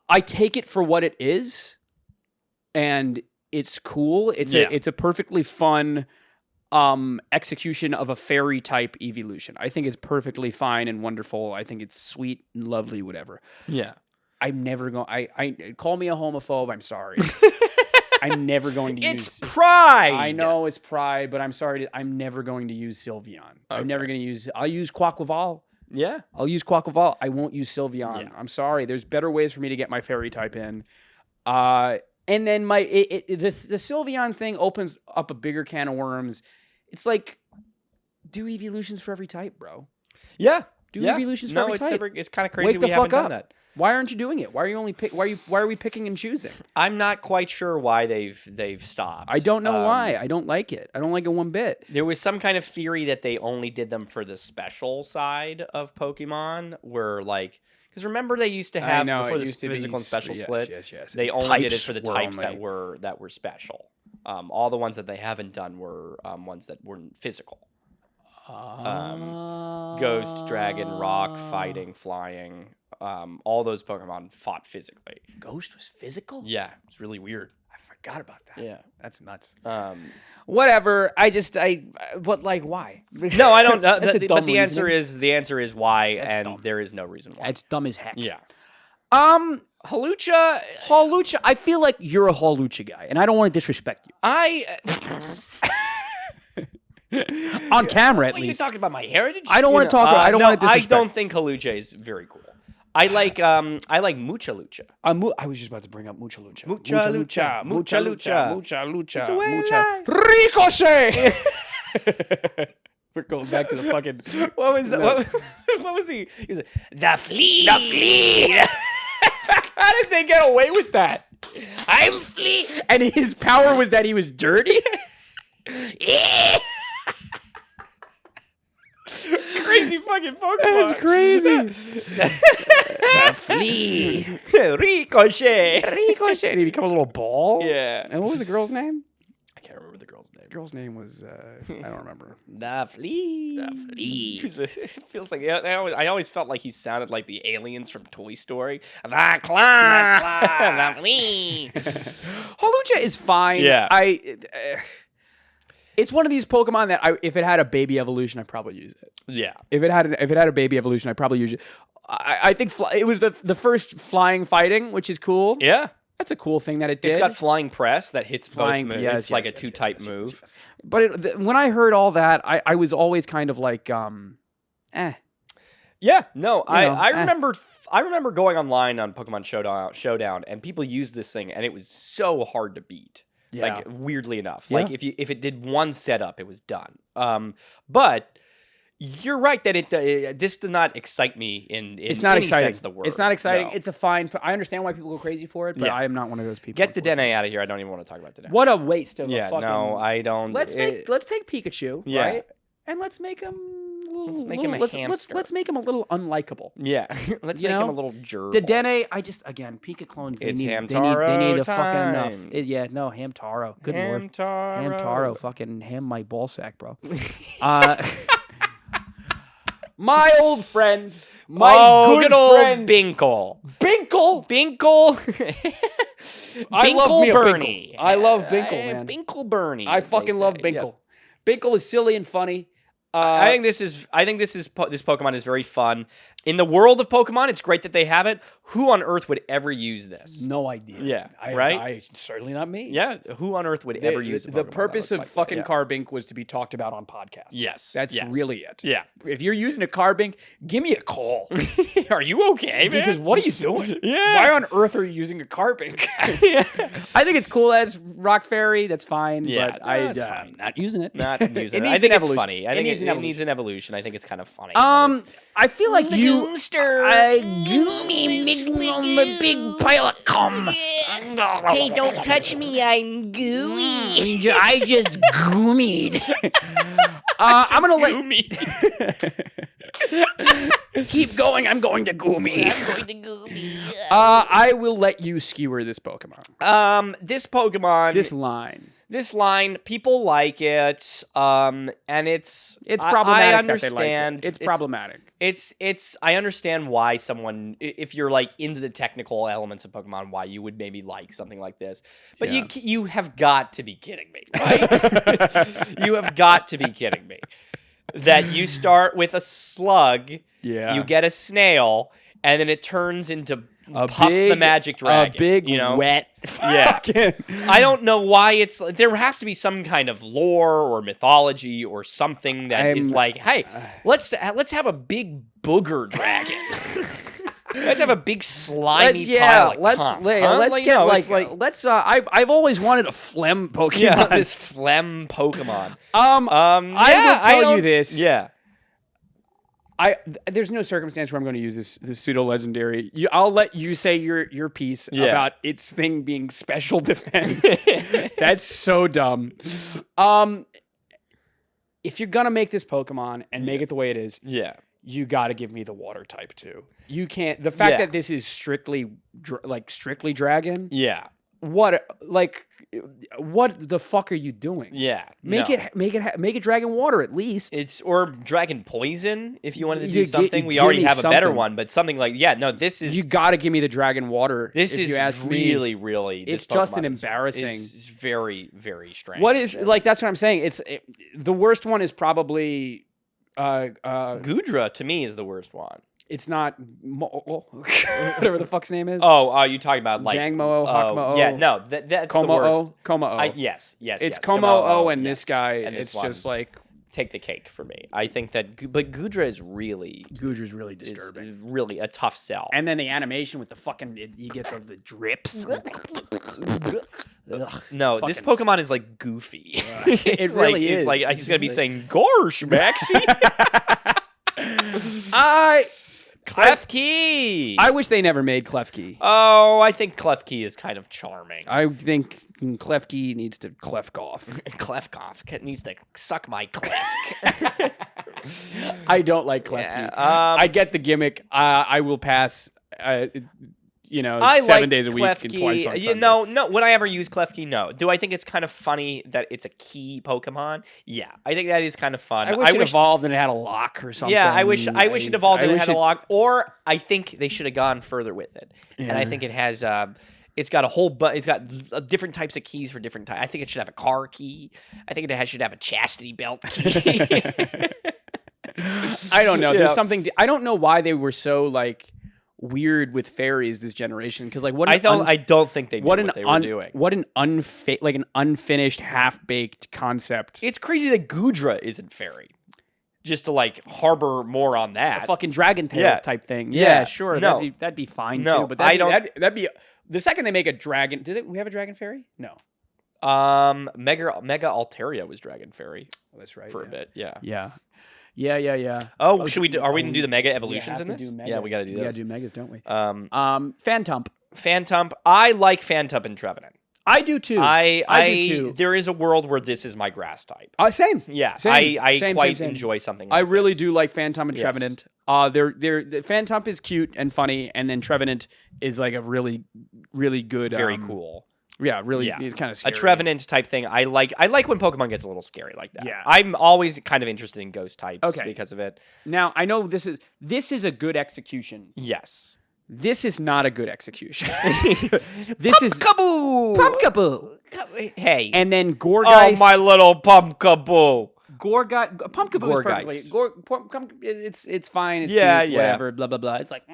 I take it for what it is, and it's cool. It's a perfectly fun execution of a fairy type evolution. I think it's perfectly fine and wonderful. I think it's sweet and lovely, whatever. Yeah. I'm never going. I call me a homophobe. I'm sorry. I'm never going to use. It's Pride. I know it's Pride, but I'm sorry. I'm never going to use Sylveon. I'm never going to use. I'll use Quaquaval. Yeah. I'll use Quaquaval. I won't use Sylveon. Yeah. I'm sorry. There's better ways for me to get my fairy type in. And then the Sylveon thing opens up a bigger can of worms. It's like, do evolutions for every type, bro. Yeah. Do evolutions for every type. It's kind of crazy Wake the we haven't fuck done up. that. Why aren't you doing it? Why are you only why are we picking and choosing? I'm not quite sure why they've stopped. I don't know why. I don't like it. I don't like it one bit. There was some kind of theory that they only did them for the special side of Pokemon, where like, because remember they used to have before this physical and special split. Yes. They only did it for the Types types were that were special. All the ones that they haven't done were ones that weren't physical. Ghost, Dragon, Rock, Fighting, Flying. All those Pokemon fought physically. Ghost was physical? Yeah, it's really weird. I forgot about that. Yeah. That's nuts. Whatever. But like, why? No, I don't know. That's a dumb But the answer reasoning. is why, That's and dumb. there is no reason why. It's dumb as heck. Yeah. Hawlucha, I feel like you're a Hawlucha guy, and I don't want to disrespect you. On camera, at Well, you're least. talking about my heritage. I don't want to talk. I don't want to disrespect. I don't think Hawlucha is very cool. I like Muchalucha. I was just about to bring up Muchalucha. Muchalucha. Muchalucha. It's a way of life. Ricochet. We're going back to the fucking. What was that? No. What was he? He was like, the flea. The flea. How did they get away with that? I'm Flea. And his power was that he was dirty? Crazy fucking Pokemon. That's crazy. Flea. Ricochet. Ricochet. And he become a little ball? Yeah. And what was the girl's name? I can't remember the girl's name. The girl's name was, I don't remember. The Flea. The Flea. It feels like, I always felt like he sounded like the aliens from Toy Story. The Claw. The Flea. Holucha is fine. Yeah. It's one of these Pokemon that if it had a baby evolution, I'd probably use it. Yeah. If it had a baby evolution, I'd probably use it. I think it was the first flying fighting, which is cool. Yeah. That's a cool thing that it did. It's got flying press that hits flying, both moves. yes, It's like yes, a two-type move. yes. But when I heard all that, I was always kind of like, Yeah, no, I know, remember going online on Pokemon Showdown, and people used this thing, and it was so hard to beat. Yeah. Like weirdly enough, Yeah. like if it did one setup, it was done. But you're right that this does not excite me in it's not any exciting. sense of the word. It's not exciting. No. It's a fine. I understand why people go crazy for it, but Yeah. I am not one of those people. Get the Dene out of here. I don't even want to talk about Dene. What a waste of a Yeah, fucking. no, I don't. Let's take Pikachu, Yeah. right? And let's make him. Let's make him a hamster. Let's make him a little unlikable. Yeah, let's You make him know? a little gerbil. The Dene, Pika clones. They It's need Hamtaro a fucking enough. time. Hamtaro. Good lord. Hamtaro. Hamtaro, fucking ham my ball sack, bro. My old friend, good old friend, Binkle. Binkle. I love me a Bernie. Binkle. I love Binkle, man. Binkle Bernie. I as they fucking love say. Binkle. Binkle is silly and funny. I think this Pokemon is very fun. In the world of Pokemon, it's great that they have it. Who on earth would ever use this? No idea. Yeah, right? Certainly not me. Yeah, who on earth would ever use a the Pokemon purpose that of looks like fucking that? Yeah. Carbink was to be talked about on podcasts. Yes, That's yes. really it. Yeah. If you're using a Carbink, give me a call. Are you okay, man? Because what are you doing? Yeah. Why on earth are you using a Carbink? I think it's cool as Rock Fairy. That's fine. Yeah, but I'm fine. not using it. Not using it. needs I think an it's evolution. funny. I think needs it an needs an evolution. I think it's kind of funny. I feel like you. Me mixing on the big pile of cum. Hey, don't touch me, I'm gooey. I just goomied. I'm gonna let. Keep going. I'm going to goomy. I'm going to goomy. I will let you skewer this Pokemon. This Pokemon, This line, people like it, and it's problematic. I that understand. they like it. It's problematic. I understand why someone, if you're like into the technical elements of Pokemon, why you would maybe like something like this. But Yeah. you have got to be kidding me, right? You have got to be kidding me. That you start with a slug, Yeah. you get a snail, and then it turns into Puff the Magic Dragon. A big, wet. Yeah. I don't know why there has to be some kind of lore or mythology or something that is like, hey, let's have a big booger dragon. Let's have a big slimy pile of cum. I've always wanted a phlegm Pokemon. Yeah, this phlegm Pokemon. I will tell you this. Yeah. There's no circumstance where I'm going to use this pseudo legendary. I'll let you say your piece Yeah. about its thing being special defense. That's so dumb. If you're gonna make this Pokemon and make it the way it is, Yeah. you got to give me the water type too. You can't. The fact Yeah. that this is strictly dragon. Yeah. What the fuck are you doing? Yeah. Make it dragon water at least. Or dragon poison if you wanted to do You something. We give already me have a better something. one, but something like this is You got to give me the dragon water. this if is you ask me. really It's this just an Pokemon is- embarrassing- is very, very strange. What is that's what I'm saying. The worst one is probably Gudra to me is the worst one. it's not whatever the fuck's name is. Oh, you talking about like Jangmo-o, Hakamo-o. Yeah, no, that's the Como-o, worst. Como-o. Yes. It's yes, Como-o and yes. this guy. And this It's one. just like Take the cake for me. I think that, but Gudra is really Gudra's really disturbing. is really a tough sell. And then the animation with the fucking you get the drips. Ugh, No, this fucking- Pokemon is like goofy. It really is. He's like It's he's gonna be just saying "Gorsh, Maxie." Klefki. I wish they never made Klefki. Oh, I think Klefki is kind of charming. I think Klefki needs to Klefkoff. Klefkoff needs to suck my Klefk. I don't like Klefki. Yeah, I get the gimmick. I will pass. I 7 days a week Klefki. and twice on Sunday. No. Would I ever use Klefki? No. Do I think it's kind of funny that it's a key Pokemon? Yeah, I think that is kind of fun. I wish it evolved and it had a lock or something. Yeah, I wish it evolved and it had a lock. Or I think they should have gone further with it. Yeah. And I think it has. It's got it's got different types of keys for different types. I think it should have a car key. I think it should have a chastity belt key. I don't know. There's something. I don't know why they were so like weird with fairies this generation, because like I don't think they knew what they were doing. What an unfinished, half-baked concept. It's crazy that Goodra isn't fairy. Just to like harbor more on that. A fucking Dragon Tales type thing. Yeah, Yeah, sure. no. That'd be fine No, too. But I don't. that'd be the second they make a dragon. We have a dragon fairy? No. Mega Altaria was Dragon Fairy. Oh, that's right. For a bit. Yeah. Yeah. Oh, should we do? Are we gonna do the Mega Evolutions in this? Yeah, we gotta do those. We gotta do megas, don't we? Phantump. Phantump. I like Phantump and Trevenant. I do too. I do too. There is a world where this is my grass type. Same. Yeah, Same. I Same, quite same. enjoy something. I like really this. do like Phantump and Yes. Trevenant. The Phantump is cute and funny, and then Trevenant is like a really, really good, Very cool. Yeah, really, it's kind of A scary. Trevenant type thing. I like when Pokemon gets a little scary like that. Yeah. I'm always kind of interested in ghost types Okay. because of it. Now I know this is a good execution. Yes. This is not a good execution. This is Pumpkaboo! Pumpkaboo. Hey. And then Gourgeist. Oh, my little Pumpkaboo. Pumpkaboo is perfectly. Gourgeist. It's fine. It's Yeah, cute, yeah. whatever. Blah blah blah. It's like.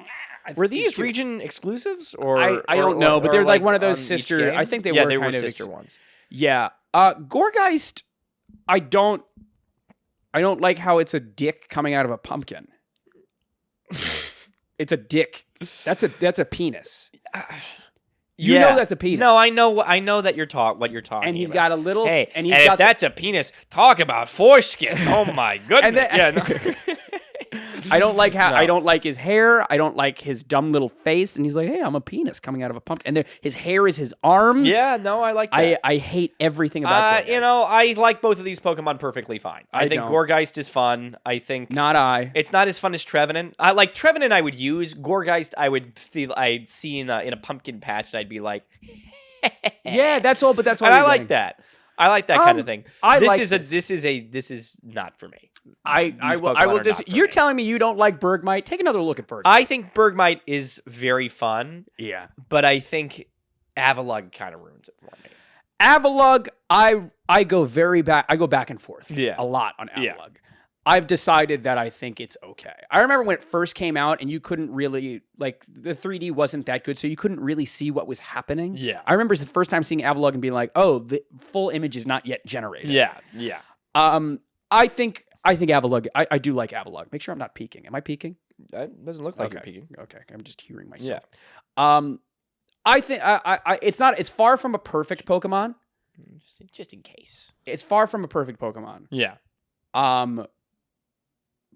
Were it's these cute. region exclusives or I don't know, but they're like one of those on each sister. game? I think they yeah, were they kind were of sister ones. Yeah. Gourgeist. I don't like how it's a dick coming out of a pumpkin. It's a dick. That's a penis. You know that's a penis. No, I know that what you're talking. And he's about. got a little. Hey, and he's and got if that's a penis, talk about foreskin. Oh my goodness. then- No. I don't like how No. I don't like his hair. I don't like his dumb little face. And he's like, "Hey, I'm a penis coming out of a pumpkin." And his hair is his arms. Yeah, no, I like that. I hate everything about Gourgeist. I like both of these Pokemon perfectly fine. I think don't. Gourgeist is fun. I think Not I. it's not as fun as Trevenant. I like Trevenant. I would use Gourgeist. I'd see in a pumpkin patch, and I'd be like, Yeah, that's all. But that's all. and I you're like getting. that. I like that kind of thing. This is not for me. I These will. Pokemon I will. are not for You're me. telling me you don't like Bergmite? Take another look at Bergmite. I think Bergmite is very fun, Yeah. but I think Avalugg kind of ruins it for me. Avalugg, I go back and forth. Yeah. A lot on Avalugg. Yeah. I've decided that I think it's okay. I remember when it first came out and you couldn't really, like, the 3D wasn't that good, so you couldn't really see what was happening. Yeah. I remember the first time seeing Avalugg and being like, oh, the full image is not yet generated. Yeah. I think Avalugg, I do like Avalugg. Make sure I'm not peeking. Am I peeking? That doesn't look like Okay. you're peeking. Okay. I'm just hearing myself. Yeah. I think it's far from a perfect Pokemon. Just in case. It's far from a perfect Pokemon. Yeah.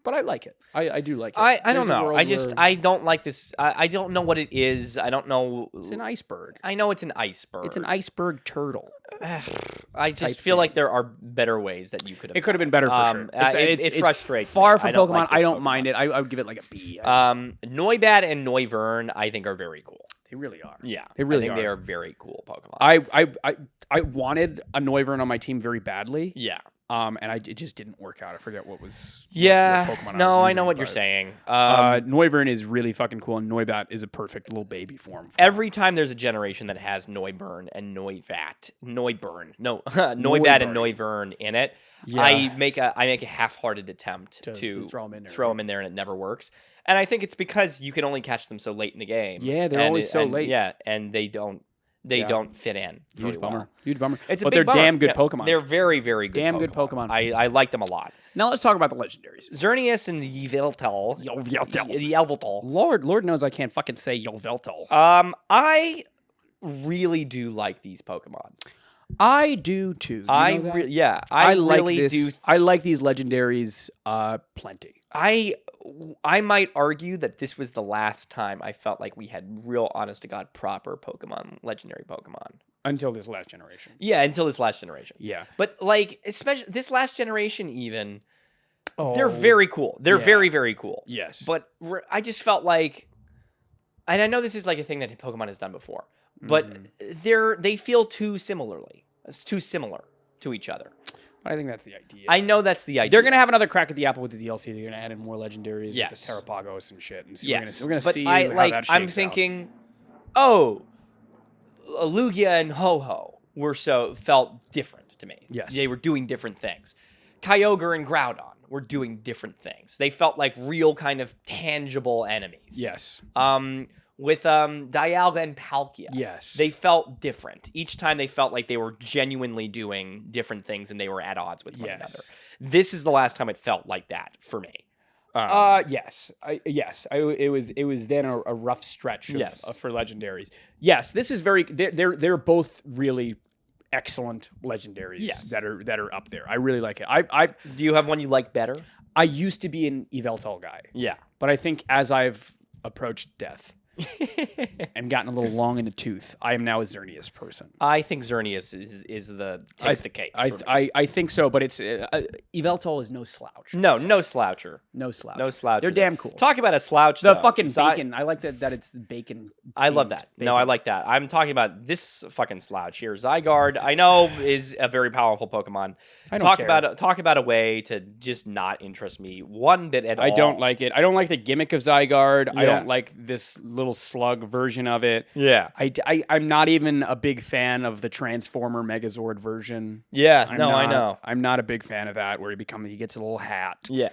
But I like it. I do like it. I don't There's a know. world where I don't like this. I don't know what it is. I don't know. it's an iceberg. I know it's an iceberg. It's an iceberg turtle. I just type feel thing. like there are better ways that you could have. It could have been better for sure. It frustrates far me. from I don't Pokemon. like this I don't Pokemon. mind it. I would give it like a B. Noibat and Noivern, I think, are very cool. They really are. Yeah, They really I think are. they are very cool Pokemon. I wanted a Noivern on my team very badly. Yeah. And it just didn't work out. I forget what was. Yeah. what Pokemon No, was I know using, what you're but, saying. Noivern is really fucking cool, and Noibat is a perfect little baby form. Every time there's a generation that has Noibat and Noivern, Noibat and Noivern in it, Yeah. I make a half-hearted attempt to throw 'em in there, throw right? them in there, and it never works. And I think it's because you can only catch them so late in the game. Yeah, they're always so late. Yeah, and they don't fit in. very Huge bummer. well. Huge bummer. It's a but big they're bummer. damn good Yeah, Pokemon. They're very, very good. Damn good Pokemon. I like them a lot. Now let's talk about the legendaries. Xerneas and Yveltal. Yveltal. Lord knows I can't fucking say Yveltal. I really do like these Pokemon. I do too. You know that? I like really this. do. I like these legendaries plenty. I might argue that this was the last time I felt like we had real, honest to God, proper Pokemon, legendary Pokemon. Until this last generation. Yeah, until this last generation. Yeah. But like, especially this last generation, even they're very cool. They're very, very cool. Yes. But I just felt like, and I know this is like a thing that Pokemon has done before, but they feel too similarly. It's too similar to each other. I think that's the idea. I know that's the idea. They're gonna have another crack at the apple with the DLC. They're gonna add in more legendaries, yes, with the Terrapagos and shit. And yes, we're gonna but see how that shakes I'm thinking, oh, Lugia and Ho-Ho felt different to me. Yes, they were doing different things. Kyogre and Groudon were doing different things. They felt like real kind of tangible enemies. Yes. With Dialga and Palkia. Yes. They felt different. Each time they felt like they were genuinely doing different things and they were at odds with one another. This is the last time it felt like that for me. Yes. It was then a rough stretch for legendaries. Yes, this is very they're both really excellent legendaries that are up there. I really like it. Do you have one you like better? I used to be an Yveltal guy. Yeah. But I think as I've approached death and gotten a little long in the tooth, I am now a Xerneas person. I think Xerneas is takes the cake. I think so, but it's Yveltal is no slouch. No sloucher. No slouch. No sloucher. They're damn cool. Talk about a slouch. The fucking bacon. I like that it's bacon. I love that. Bacon. No, I like that. I'm talking about this fucking slouch here. Zygarde, I know, is a very powerful Pokemon. Talk about a way to just not interest me one bit at all. I don't like it. I don't like the gimmick of Zygarde. Yeah. I don't like this little slug version of it. Yeah. I'm not even a big fan of the Transformer Megazord version. Yeah. I know. I'm not a big fan of that where he gets a little hat. Yeah.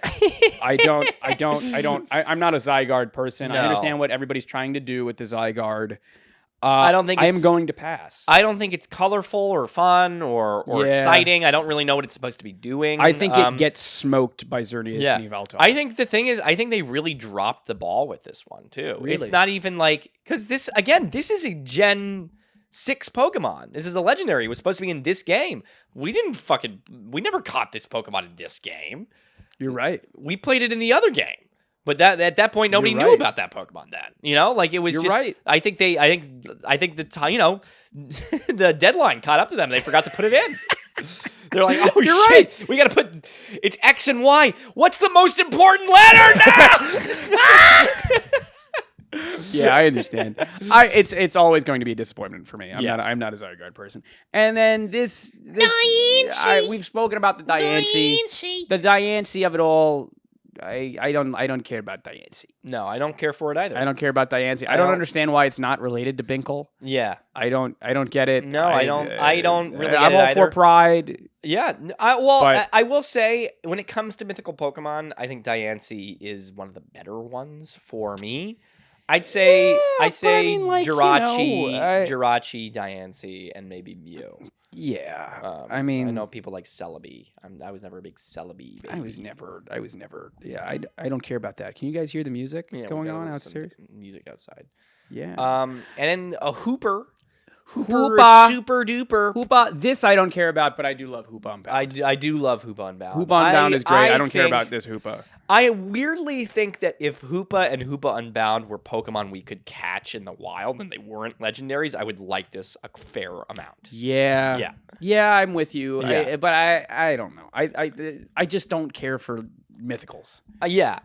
I'm not a Zygarde person. No. I understand what everybody's trying to do with the Zygarde. I don't think I am going to pass. I don't think it's colorful or fun or exciting. I don't really know what it's supposed to be doing. I think it gets smoked by Xerneas and Yveltal. I think the thing is, I think they really dropped the ball with this one too. Really? It's not even like, because this is a Gen 6 Pokemon. This is a legendary. It was supposed to be in this game. We never caught this Pokemon in this game. You're right. We played it in the other game. But at that point, nobody knew about that Pokemon then. Like it was just, right. I think the time, the deadline caught up to them. They forgot to put it in. They're like, oh, you're shit. Right. We got to put, it's X and Y. What's the most important letter now? Yeah, I understand. It's always going to be a disappointment for me. I'm not a Zygarde person. And then this we've spoken about the Diancie. The Diancie of it all. I don't care about Diancie. No, I don't care for it either. I don't care about Diancie. I don't understand why it's not related to Binkle. Yeah, I don't get it. No, I don't really. Get I'm it all either. for Pride. Yeah, I will say when it comes to mythical Pokemon, I think Diancie is one of the better ones for me. I'd say Jirachi, Jirachi, Diancie, and maybe Mew. Yeah, I know people like Celebi. I was never a big Celebi baby. I was never. Yeah, I don't care about that. Can you guys hear the music going on outside? Music outside. Yeah. And then a Hooper. Hoopa. Super duper. Hoopa. This I don't care about, but I do love Hoopa Unbound. I do love Hoopa Unbound. Hoopa Unbound is great. I don't care about this Hoopa. I weirdly think that if Hoopa and Hoopa Unbound were Pokemon we could catch in the wild and they weren't legendaries, I would like this a fair amount. Yeah. Yeah, I'm with you. Yeah. But I don't know. I just don't care for mythicals. I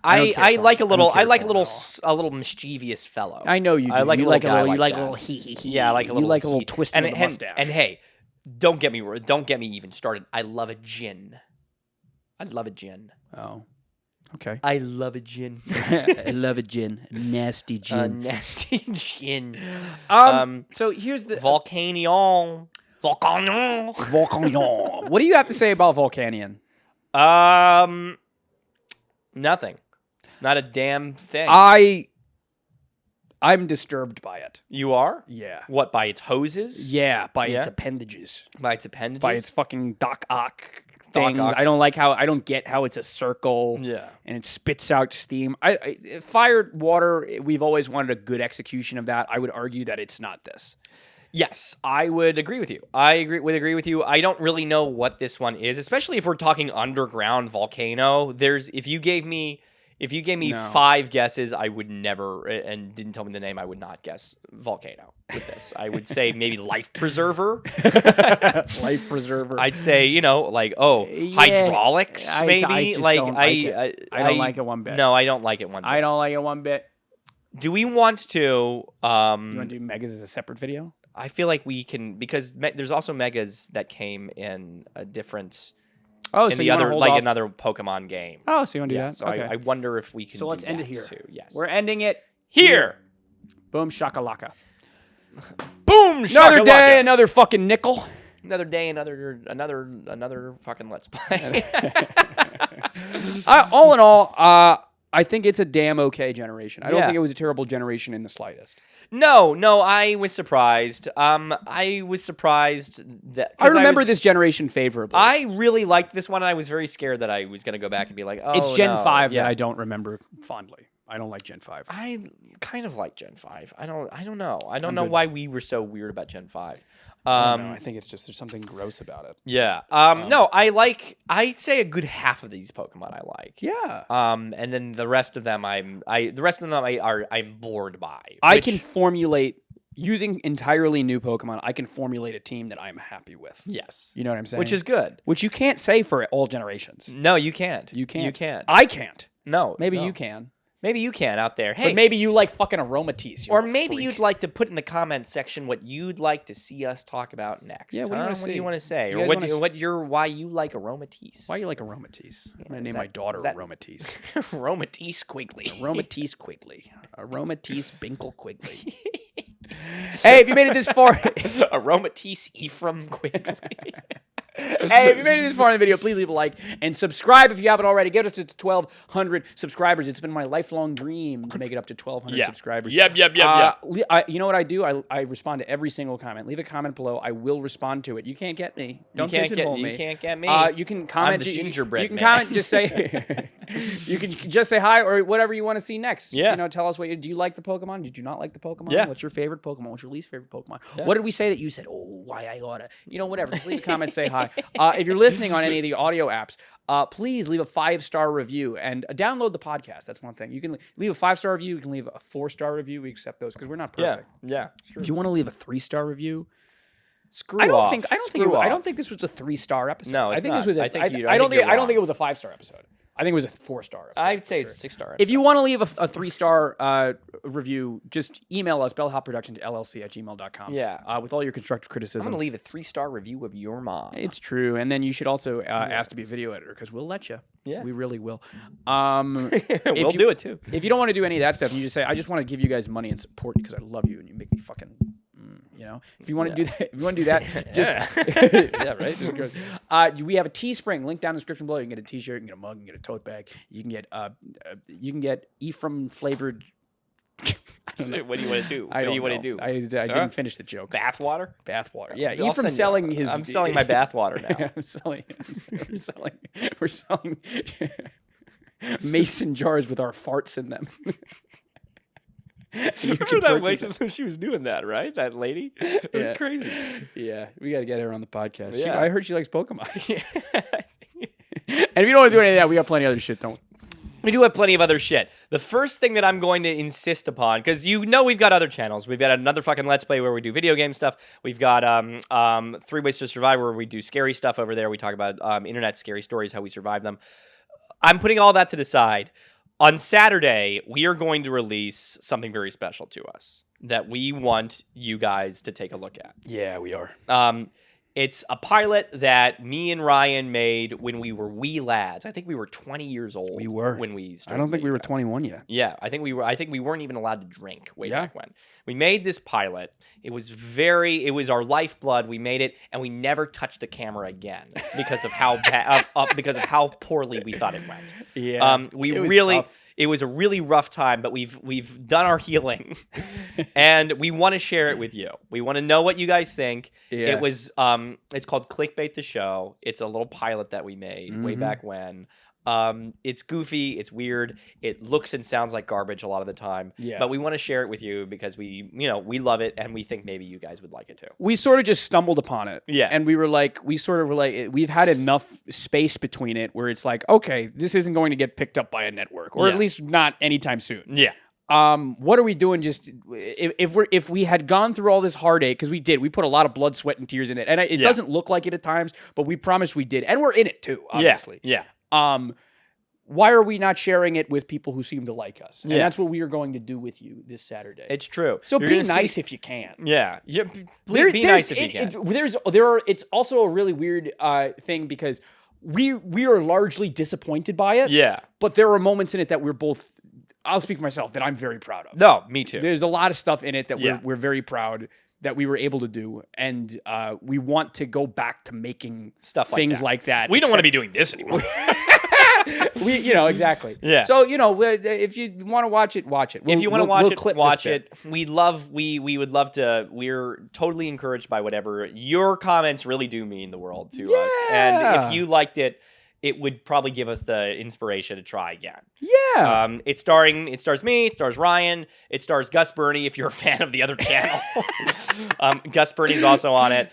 like a little mischievous fellow. I know you do. I like you a like little a little. guy You like like a that. little hee. Yeah, I like a little. You like a little twist in the mustache. And hey, don't get me even started. I love a gin. Oh, okay. I love a gin. I love a gin. Nasty gin. Nasty gin. So here's the Volcanion. Volcanion. What do you have to say about Volcanion? Nothing. Not a damn thing. I'm disturbed by it. You are? Yeah. What, by its hoses? Yeah, by its appendages. By its appendages? By its fucking Doc Ock things. I don't get how it's a circle. Yeah. And it spits out steam. Fire water, we've always wanted a good execution of that. I would argue that it's not this. Yes, I would agree with you. I agree with you. I don't really know what this one is, especially if we're talking underground volcano. If you gave me If you gave me No. 5 guesses, I would never, and didn't tell me the name, I would not guess volcano with this. I would say maybe life preserver. Life preserver. I'd say, hydraulics, maybe. I just don't like it. I don't like it one bit. No, I don't like it one bit. I don't like it one bit. Do we want to? You want to do megas as a separate video? I feel like we can, because there's also megas that came in a different. Oh, in so the you other, hold like off. another Pokemon game. Oh, so you want to do that? So Okay. I wonder if we can. So let's do end that it here. Too. Yes, We're ending it here. Boom shakalaka. Boom. Another shakalaka. day, another fucking nickel. Another day, another fucking let's play. All in all, I think it's a damn okay generation. I don't Yeah. think it was a terrible generation in the slightest. No, I was surprised. I was surprised that I remember this generation favorably. I really liked this one, and I was very scared that I was going to go back and be like, "Oh, it's Gen no. 5 Yeah. that I don't remember fondly. I don't like Gen 5. I kind of like Gen 5. I don't know. I don't I'm know good. why we were so weird about Gen 5. I don't know. I think it's just there's something gross about it. Yeah. No, I'd say a good half of these Pokemon I like. Yeah. And then the rest of them I'm bored by. I can formulate using entirely new Pokemon. I can formulate a team that I'm happy with. Yes. You know what I'm saying? Which is good. Which you can't say for all generations. No, you can't. You can't. You can't. I can't. No. Maybe no. you can. Maybe you can out there. Hey, But maybe you like fucking Aromatisse. or maybe you'd like to put in the comments section what you'd like to see us talk about next. Yeah, what do you wanna What do see? you want to say? You Or guys wanna why you like Aromatisse? Why you like Aromatisse? I'm going to is name that- my daughter is that- Aromatisse. Aromatisse Quigley. Aromatisse Quigley. Aromatisse Binkle Quigley. Hey, if you made it this far... Aromatisse Ephraim Quigley. Hey, if you made it this far in the video, please leave a like and subscribe if you haven't already. Get us to 1,200 subscribers. It's been my lifelong dream to make it up to 1,200 subscribers. Yep. You know what I do? I respond to every single comment. Leave a comment below. I will respond to it. You can't get me. Don't pigeonhole me. You can't get me. You can comment. I'm the gingerbread You can man. comment. Just say. You can just say hi or whatever you want to see next. Yeah. You know, tell us do you like the Pokemon? Did you not like the Pokemon? Yeah. What's your favorite Pokemon? What's your least favorite Pokemon? Yeah. What did we say that you said? Oh, why I oughta? Whatever. Just leave a comment. Say hi. If you're listening on any of the audio apps, please leave a 5-star review and download the podcast. That's one thing. You can leave a 5-star review. You can leave a 4-star review. We accept those because we're not perfect. Yeah. It's true. If you want to leave a 3-star review, Screw I don't off. think I don't think this was a 3-star episode. No, it's I think not. this was a, I think you- I I don't think think you're I don't think it wrong. was a 5-star episode. I think it was a 4-star episode. I'd say for it's a 6-star. If you want to leave a 3-star review, just email us, bellhopproductions@gmail.com. Yeah. With all your constructive I'm criticism. gonna leave a 3-star review of your mom. It's true. And then you should also ask to be a video editor because we'll let you. Yeah. We really will. We'll you- do it too. If you don't want to do any of that stuff, you just say, I just want to give you guys money and support because I love you and you make me fucking, If you want to do that, just yeah, right. This is good. We have a Teespring link down in the description below. You can get a T-shirt, you can get a mug, you can get a tote bag. You can get Ephraim flavored. What do you want to do? I What do you want know. to do? I didn't finish the joke. Bathwater? Bathwater. Yeah, I'll Ephraim's send you- selling his. I'm selling my bathwater now. We're selling mason jars with our farts in them. You can Remember that purchase way she was doing that, right? That lady? It was Yeah. crazy. Yeah, we got to get her on the podcast. Yeah. I heard she likes Pokemon. And if you don't want to do any of that, we got plenty of other shit. We do have plenty of other shit. The first thing that I'm going to insist upon, because we've got other channels. We've got another fucking Let's Play where we do video game stuff. We've got 3 Ways to Survive where we do scary stuff over there. We talk about internet scary stories, how we survive them. I'm putting all that to the side. On Saturday, we are going to release something very special to us that we want you guys to take a look at. Yeah, we are. It's a pilot that me and Ryan made when we were wee lads. I think we were 20 years old. We were. When we started. I don't think we were making that. 21 yet. Yeah, I think we were. I think we weren't even allowed to drink way Yeah. back when. We made this pilot. It was our lifeblood. We made it, and we never touched a camera again because of how because of how poorly we thought it went. Yeah. We It was really. tough. It was a really rough time, but we've done our healing, and we want to share it with you. We want to know what you guys think. Yeah. It was it's called Clickbait the Show. It's a little pilot that we made way back when. It's goofy, it's weird, it looks and sounds like garbage a lot of the time. Yeah. But we want to share it with you because we love it and we think maybe you guys would like it too. We sort of just stumbled upon it. Yeah. And we were like, we've had enough space between it where it's like, okay, this isn't going to get picked up by a network, or at least not anytime soon. Yeah. What are we doing? Just if we had gone through all this heartache, because we put a lot of blood, sweat, and tears in it, and it doesn't look like it at times, but we promise we did, and we're in it too, obviously. Yeah. Why are we not sharing it with people who seem to like us? And that's what we are going to do with you this Saturday. It's true. So be nice if you can. Yeah. Be nice if you can. It's also a really weird thing because we are largely disappointed by it. Yeah. But there are moments in it that we're both. I'll speak for myself that I'm very proud of. No, me too. There's a lot of stuff in it that we're very proud that we were able to do, and we want to go back to making stuff things like that. We don't want to be doing this anymore. Exactly. Yeah. So if you want to watch it, watch it. If you want to watch it. We would love to. We're totally encouraged by whatever your comments really do mean the world to us. And if you liked it, it would probably give us the inspiration to try again. Yeah. It stars me, it stars Ryan, it stars Gus Burney if you're a fan of the other channel. Gus Burney's also on it.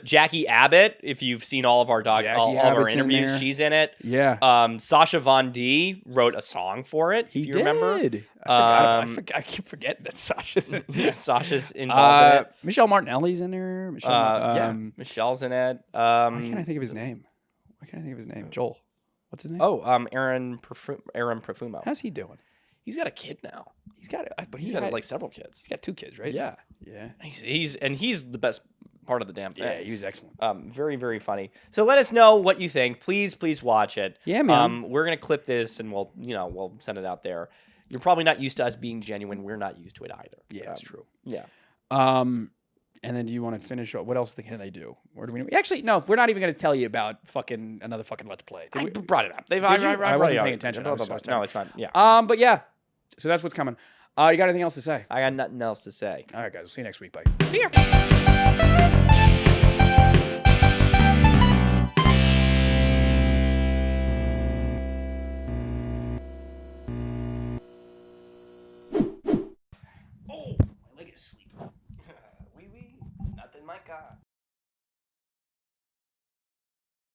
Jackie Abbott, if you've seen all of our all of our interviews, she's in it. Yeah. Sasha Von D wrote a song for it, if you remember. I keep forgetting that Sasha's in it. Sasha's involved in it. Michelle Martinelli's in there. Michelle's in it. Why can't I think of his name? Joel. What's his name? Oh, Aaron Profumo. How's he doing? He's got a kid now. He's got like several kids. He's got 2 kids, right? Yeah. Yeah. He's the best part of the damn thing. Yeah, he was excellent. Very, very funny. So let us know what you think. Please watch it. Yeah, man. We're gonna clip this and we'll send it out there. You're probably not used to us being genuine. We're not used to it either. Yeah, that's true. Yeah. And then do you want to finish? What else can they do? Or do we? Actually, no. We're not even going to tell you about another fucking Let's Play. I brought it up. I wasn't paying attention. No, it's not. Yeah. But yeah. So that's what's coming. You got anything else to say? I got nothing else to say. All right, guys. We'll see you next week. Bye. See ya.